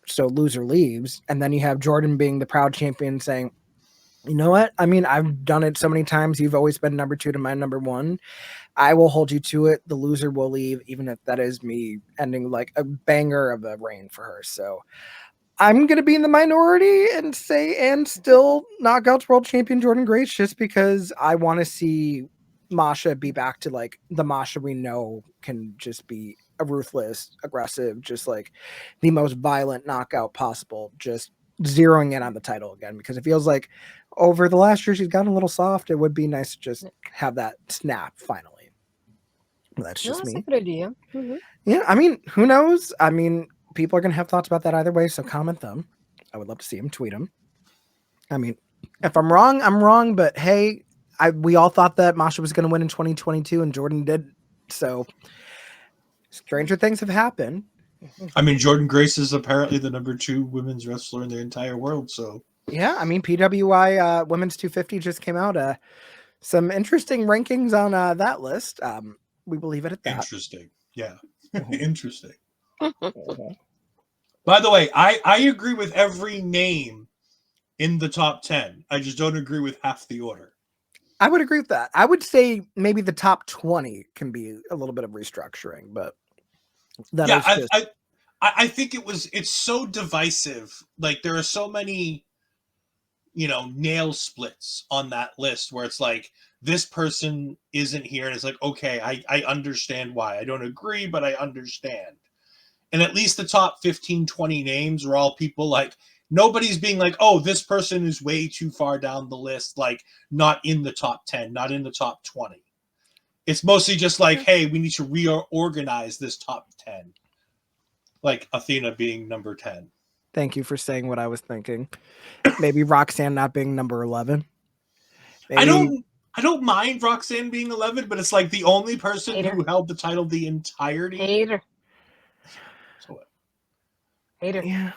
So loser leaves. And then you have Jordynne being the proud champion saying, you know what? I mean, I've done it so many times. You've always been number 2 to my number 1. I will hold you to it. The loser will leave, even if that is me ending like a banger of a reign for her. So I'm going to be in the minority and say, and still Knockouts World Champion Jordynne Grace, just because I want to see Masha be back to like the Masha we know can just be a ruthless, aggressive, just like the most violent knockout possible, just zeroing in on the title again, because it feels like over the last year she's gotten a little soft. It would be nice to just have that snap finally. That's just me. That's a good idea. Yeah, I mean, who knows? I mean, people are going to have thoughts about that either way, so comment them. I would love to see them, tweet them. I mean, if I'm wrong, I'm wrong, but hey, we all thought that Masha was going to win in 2022, and Jordynne did, so stranger things have happened. I mean, Jordynne Grace is apparently the number 2 women's wrestler in the entire world, so Yeah, I mean PWI Women's 250 just came out. Some interesting rankings on that list. We will leave it at that. Interesting. Yeah. Mhm. Interesting. Mhm. By the way, I agree with every name in the top 10. I just don't agree with half the order. I would agree with that. I would say maybe the top 20 can be a little bit of restructuring, but that Yeah, is just I think it's so divisive. Like there are so many, nail splits on that list where it's like this person isn't here and it's like, okay, I understand why. I don't agree, but I understand. And at least the top 15, 20 names are all people like nobody's being like, oh, this person is way too far down the list, like not in the top 10, not in the top 20. It's mostly just like, hey, we need to reorganize this top 10. Like Athena being number 10. thank you for saying what I was thinking. Maybe Roxanne not being number 11. I Maybe don't mind Roxanne being 11, but it's like the only person Hater. who held the title the entirety. Hater. So what? Hater. yeah.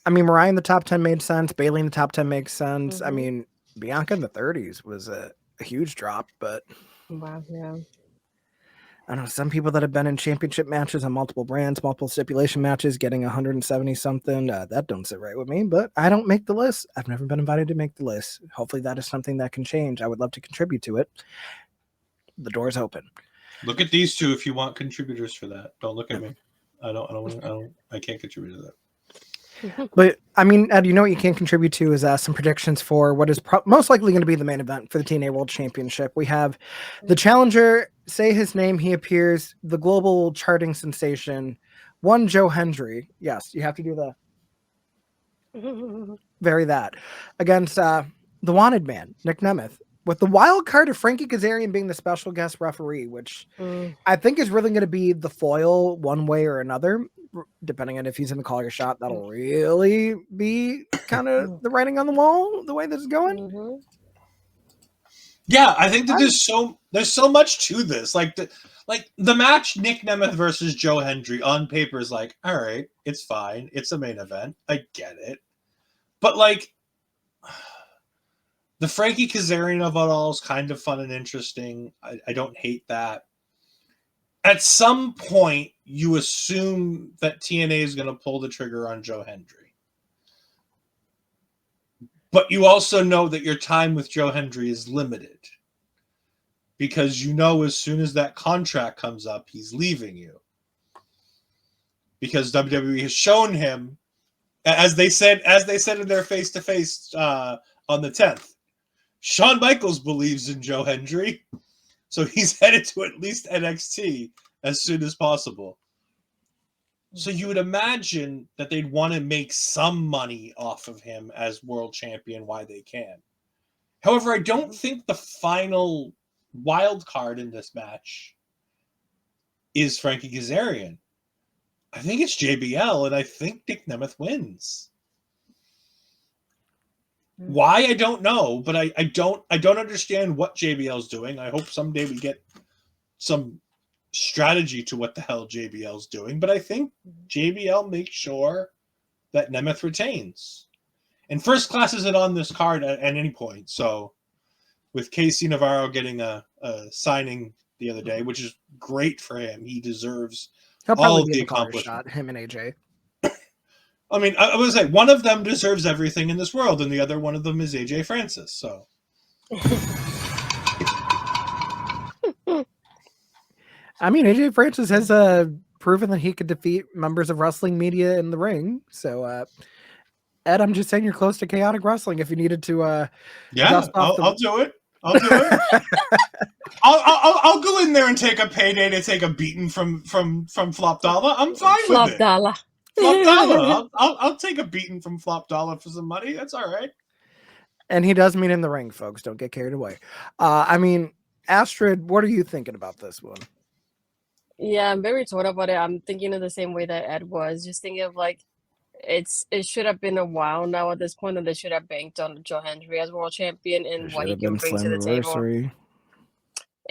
I mean, Mariah in the top 10 made sense. Bailey in the top 10 makes sense. I Mhm. mean, Bianca in the 30s was a huge drop, but Wow, yeah. I don't know, some people that have been in championship matches on multiple brands, multiple stipulation matches, getting 170 something, that don't sit right with me, but I don't make the list. I've never been invited to make the list. Hopefully that is something that can change. I would love to contribute to it. The door's open. Look at these two if you want contributors for that. Don't look at me. I can't contribute to that. But I mean, Ed, you know what you can contribute to is some predictions for what is most likely going to be the main event for the TNA World Championship. We have the challenger, say his name, he appears, the global charting sensation, one Joe Hendry. Yes, you have to do the very that against the wanted man, Nick Nemeth, with the wild card of Frankie Kazarian being the special guest referee, which I think is really going to be the foil one way or another. Depending on if he's in the call your shot, that'll really be kind of the writing on the wall the way this is going. Mhm. Yeah, I think that there's so much to this. Like the match Nick Nemeth versus Joe Hendry on paper is like, all right, it's fine. It's a main event. I get it. But like the Frankie Kazarian of it all is kind of fun and interesting. I don't hate that. At some point, you assume that TNA is going to pull the trigger on Joe Hendry. But you also know that your time with Joe Hendry is limited. Because you know as soon as that contract comes up, he's leaving you. Because WWE has shown him, as they said in their face-to-face on the 10th, Shawn Michaels believes in Joe Hendry. So he's headed to at least NXT as soon as possible. So you would imagine that they'd want to make some money off of him as world champion while they can. However, I don't think the final wild card in this match is Frankie Kazarian. I think it's JBL, and I think Nick Nemeth wins. Why, I don't know, but I don't understand what JBL's doing. I hope someday we get some strategy to what the hell JBL's doing, but I think JBL makes sure that Nemeth retains. And First Class isn't on this card at any point, so with Casey Navarro getting a signing the other day, which is great for him, he deserves all of the accomplishment. Him and AJ. I mean, I would say one of them deserves everything in this world, and the other one of them is AJ Francis. So, I mean, AJ Francis has proven that he could defeat members of wrestling media in the ring. So, Ed, I'm just saying you're close to chaotic wrestling. If you needed to, I'll do it. I'll do it. I'll go in there and take a payday to take a beating from Flop Dollar. I'm fine with it. Dollar. Flop Dollar. I'll take a beating from Flop Dollar for some money. That's all right. And he does mean in the ring, folks. Don't get carried away. I mean, Astrid, what are you thinking about this one? Yeah, I'm very torn about it. I'm thinking of the same way that Ed was. Just thinking of like it should have been a while now at this point that they should have banked on Joe Hendry as world champion and what he can bring to the table.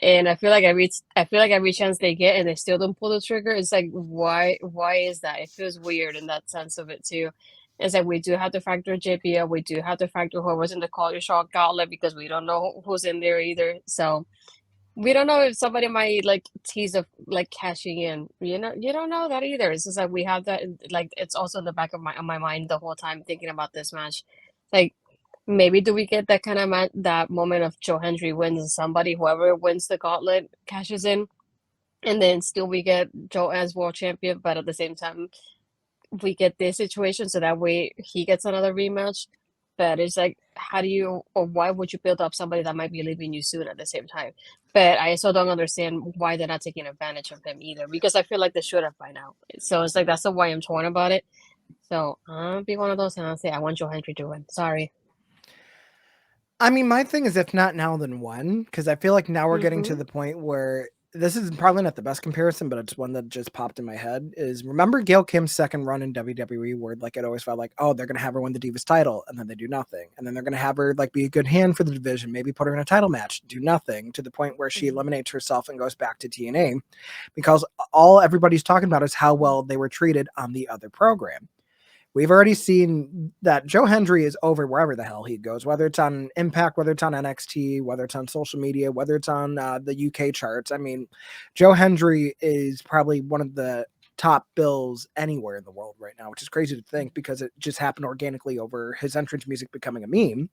And I feel like every chance they get and they still don't pull the trigger, it's like why is that? It feels weird in that sense of it too. It's like we do have to factor JPL. We do have to factor whoever's in the Culture Shock Gauntlet because we don't know who's in there either. So we don't know if somebody might like tease of like cashing in. You don't know that either. It's just like we have that like it's also in the back of my mind the whole time thinking about this match. Like maybe do we get that kind of that moment of Joe Hendry wins and somebody whoever wins the gauntlet cashes in, and then still we get Joe as world champion, but at the same time we get this situation so that way he gets another rematch. But it's like, how do you or why would you build up somebody that might be leaving you soon at the same time? But I also don't understand why they're not taking advantage of him either, because I feel like they should have by now. So it's like that's the why I'm torn about it. So I'll be one of those and I'll say I want Joe Hendry to win. Sorry. I mean, my thing is if not now, then when? Because I feel like now we're getting to the point where this is probably not the best comparison, but it's one that just popped in my head. Is remember Gail Kim's second run in WWE, where like it always felt like, oh, they're gonna have her win the Divas title, and then they do nothing, and then they're gonna have her like be a good hand for the division, maybe put her in a title match, do nothing, to the point where she eliminates herself and goes back to TNA, because all everybody's talking about is how well they were treated on the other program. We've already seen that Joe Hendry is over wherever the hell he goes, whether it's on Impact, whether it's on NXT, whether it's on social media, whether it's on the UK charts. I mean, Joe Hendry is probably one of the top bills anywhere in the world right now, which is crazy to think because it just happened organically over his entrance music becoming a meme.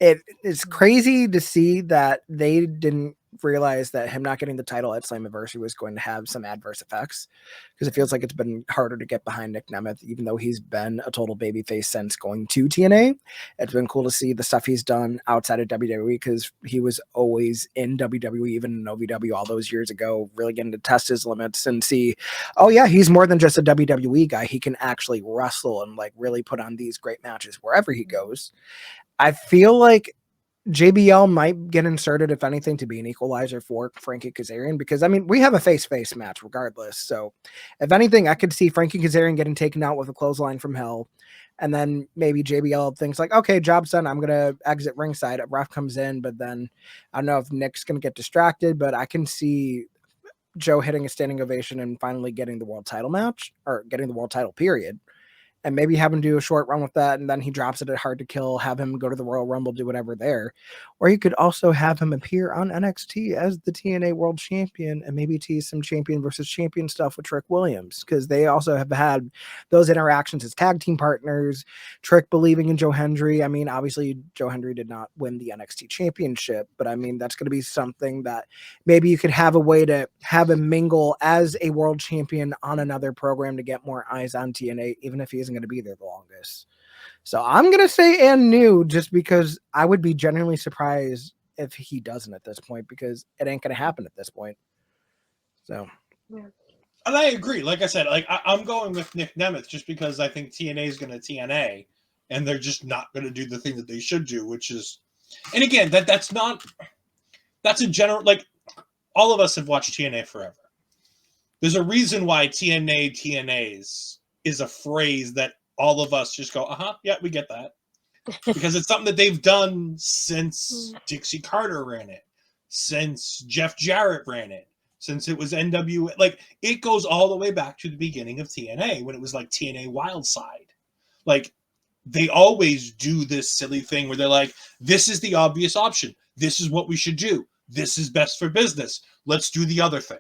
It is crazy to see that they didn't realize that him not getting the title at Slammiversary was going to have some adverse effects, because it feels like it's been harder to get behind Nick Nemeth, even though he's been a total babyface since going to TNA. It's been cool to see the stuff he's done outside of WWE, because he was always in WWE, even in OVW all those years ago, really getting to test his limits and see, oh yeah, he's more than just a WWE guy. He can actually wrestle and like really put on these great matches wherever he goes. I feel like JBL might get inserted, if anything, to be an equalizer for Frankie Kazarian, because I mean, we have a face-face match regardless. So if anything, I could see Frankie Kazarian getting taken out with a clothesline from hell. And then maybe JBL thinks like, okay, job's done. I'm going to exit ringside. A ref comes in, but then I don't know if Nick's going to get distracted, but I can see Joe hitting a standing ovation and finally getting the world title match, or getting the world title period. And maybe have him do a short run with that, and then he drops it at Hard to Kill, have him go to the Royal Rumble, do whatever there. Or you could also have him appear on NXT as the TNA World Champion and maybe tease some champion versus champion stuff with Trick Williams, because they also have had those interactions as tag team partners, Trick believing in Joe Hendry. I mean, obviously, Joe Hendry did not win the NXT championship, but I mean, that's going to be something that maybe you could have a way to have him mingle as a world champion on another program to get more eyes on TNA, even if he isn't going to be there the longest. So I'm going to say and new, just because I would be genuinely surprised if he doesn't at this point, because it ain't going to happen at this point. So, and I agree. Like I said, like I'm going with Nick Nemeth just because I think TNA is going to TNA, and they're just not going to do the thing that they should do, which is, and again, that's a general, like all of us have watched TNA forever. There's a reason why TNAs is a phrase that all of us just go, yeah, we get that. Because it's something that they've done since Dixie Carter ran it, since Jeff Jarrett ran it, since it was NWA. Like, it goes all the way back to the beginning of TNA, when it was like TNA Wildside. Like, they always do this silly thing where they're like, this is the obvious option. This is what we should do. This is best for business. Let's do the other thing.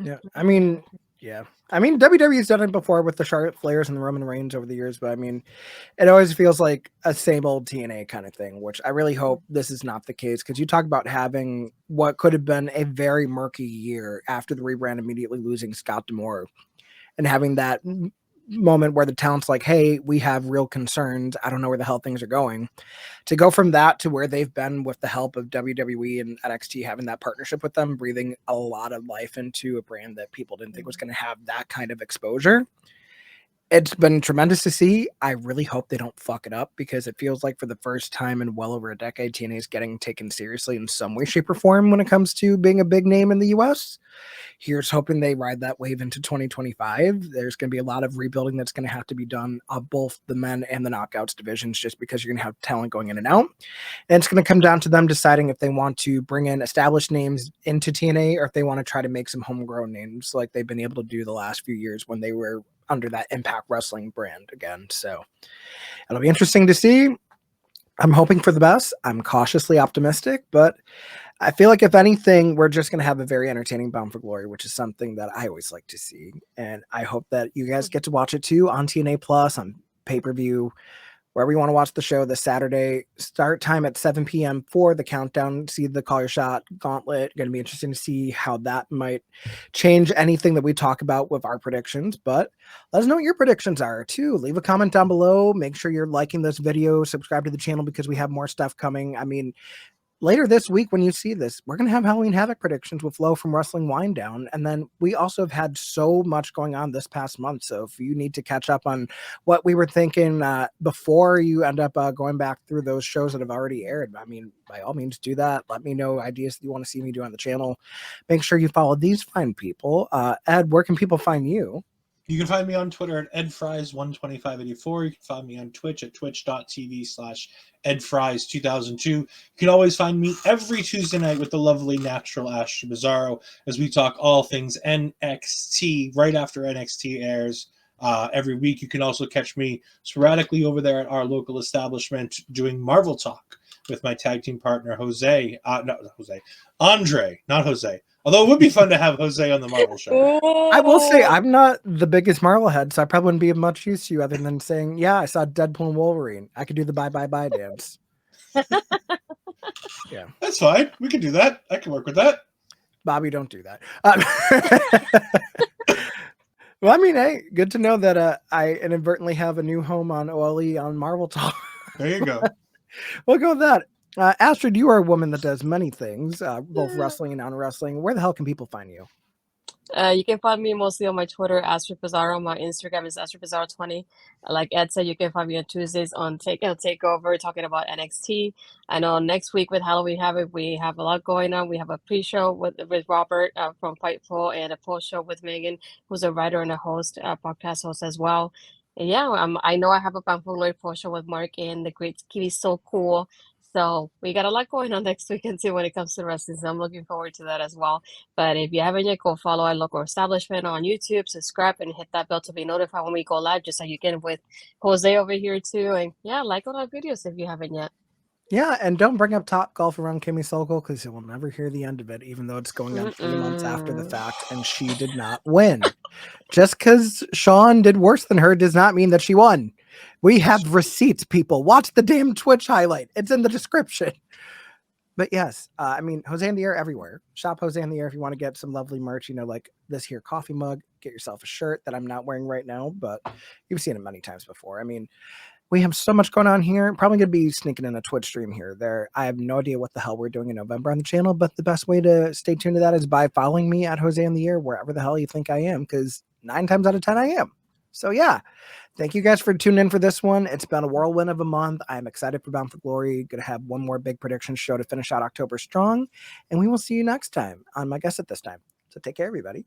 yeah. I mean, WWE's done it before with the Charlotte Flairs and the Roman Reigns over the years, but I mean, it always feels like a same old TNA kind of thing, which I really hope this is not the case, because you talk about having what could have been a very murky year after the rebrand, immediately losing Scott D'Amore, and having that moment where the talent's like, hey, we have real concerns, I don't know where the hell things are going, to go from that to where they've been with the help of WWE and NXT, having that partnership with them, breathing a lot of life into a brand that people didn't think was going to have that kind of exposure. It's been tremendous to see. I really hope they don't fuck it up because it feels like for the first time in well over a decade, TNA is getting taken seriously in some way, shape, or form when it comes to being a big name in the US. Here's hoping they ride that wave into 2025. There's going to be a lot of rebuilding that's going to have to be done on both the men and the knockouts divisions just because you're going to have talent going in and out. And it's going to come down to them deciding if they want to bring in established names into TNA or if they want to try to make some homegrown names like they've been able to do the last few years when they were under that Impact Wrestling brand again. So it'll be interesting to see. I'm hoping for the best. I'm cautiously optimistic, but I feel like if anything, we're just going to have a very entertaining Bound for Glory, which is something that I always like to see. And I hope that you guys get to watch it too on TNA Plus, on pay-per-view, wherever you want to watch the show this Saturday. Start time at 7 p.m. for the countdown. See the Call Your Shot gauntlet. Going to be interesting to see how that might change anything that we talk about with our predictions. But let us know what your predictions are too. Leave a comment down below. Make sure you're liking this video. Subscribe to the channel because we have more stuff coming. I mean, later this week, when you see this, we're going to have Halloween Havoc predictions with Flo from Wrestling Wind Down. And then we also have had so much going on this past month. So if you need to catch up on what we were thinking before you end up going back through those shows that have already aired, I mean, by all means, do that. Let me know ideas that you want to see me do on the channel. Make sure you follow these fine people. Ed, where can people find you? You can find me on Twitter at edfries12584. You can find me on Twitch at twitch.tv/edfries2002. You can always find me every Tuesday night with the lovely natural Astrid Pizarro as we talk all things NXT right after NXT airs every week. You can also catch me sporadically over there at our local establishment doing Marvel Talk with my tag team partner, Andre, not Jose. Although it would be fun to have Jose on the Marvel show. I will say I'm not the biggest Marvel head, so I probably wouldn't be of much use to you other than saying, yeah, I saw Deadpool and Wolverine. I could do the bye bye bye dance. Yeah, that's fine. We can do that. I can work with that. Bobby, don't do that. Well, I mean, hey, good to know that I inadvertently have a new home on OLE on Marvel Talk. There you go. We'll go with that. Astrid, you are a woman that does many things, both wrestling and non-wrestling. Where the hell can people find you? You can find me mostly on my Twitter, Astrid Pizarro. My Instagram is Astrid Pizarro20. Like Ed said, you can find me on Tuesdays on Takeover, talking about NXT. I know next week with Halloween Havoc, we have a lot going on. We have a pre-show with Robert from Fightful and a post-show with Megan, who's a writer and a host, podcast host as well. And yeah, I know I have a Bound for Glory post-show with Mark and the great Kiwi's So Cool. So we got a lot going on next weekend too when it comes to wrestling. So I'm looking forward to that as well. But if you haven't yet, go follow our local establishment on YouTube, subscribe, and hit that bell to be notified when we go live, just like you can with Jose over here too. And yeah, like all our videos if you haven't yet. Yeah, and don't bring up Top Golf around Kimmy Sokol because you will never hear the end of it, even though it's going on 3 months after the fact, and she did not win. Just because Sean did worse than her does not mean that she won. We have receipts, people. Watch the damn Twitch highlight. It's in the description. But yes, I mean, Jose in the Air everywhere. Shop Jose in the Air if you want to get some lovely merch, you know, like this here coffee mug. Get yourself a shirt that I'm not wearing right now, but you've seen it many times before. I mean, we have so much going on here. Probably going to be sneaking in a Twitch stream here or there. I have no idea what the hell we're doing in November on the channel, but the best way to stay tuned to that is by following me at Jose in the Air, wherever the hell you think I am, because 9 times out of 10 I am. So yeah, thank you guys for tuning in for this one. It's been a whirlwind of a month. I'm excited for Bound for Glory. Going to have one more big prediction show to finish out October strong, and we will see you next time on My Guest at This Time. So take care, everybody.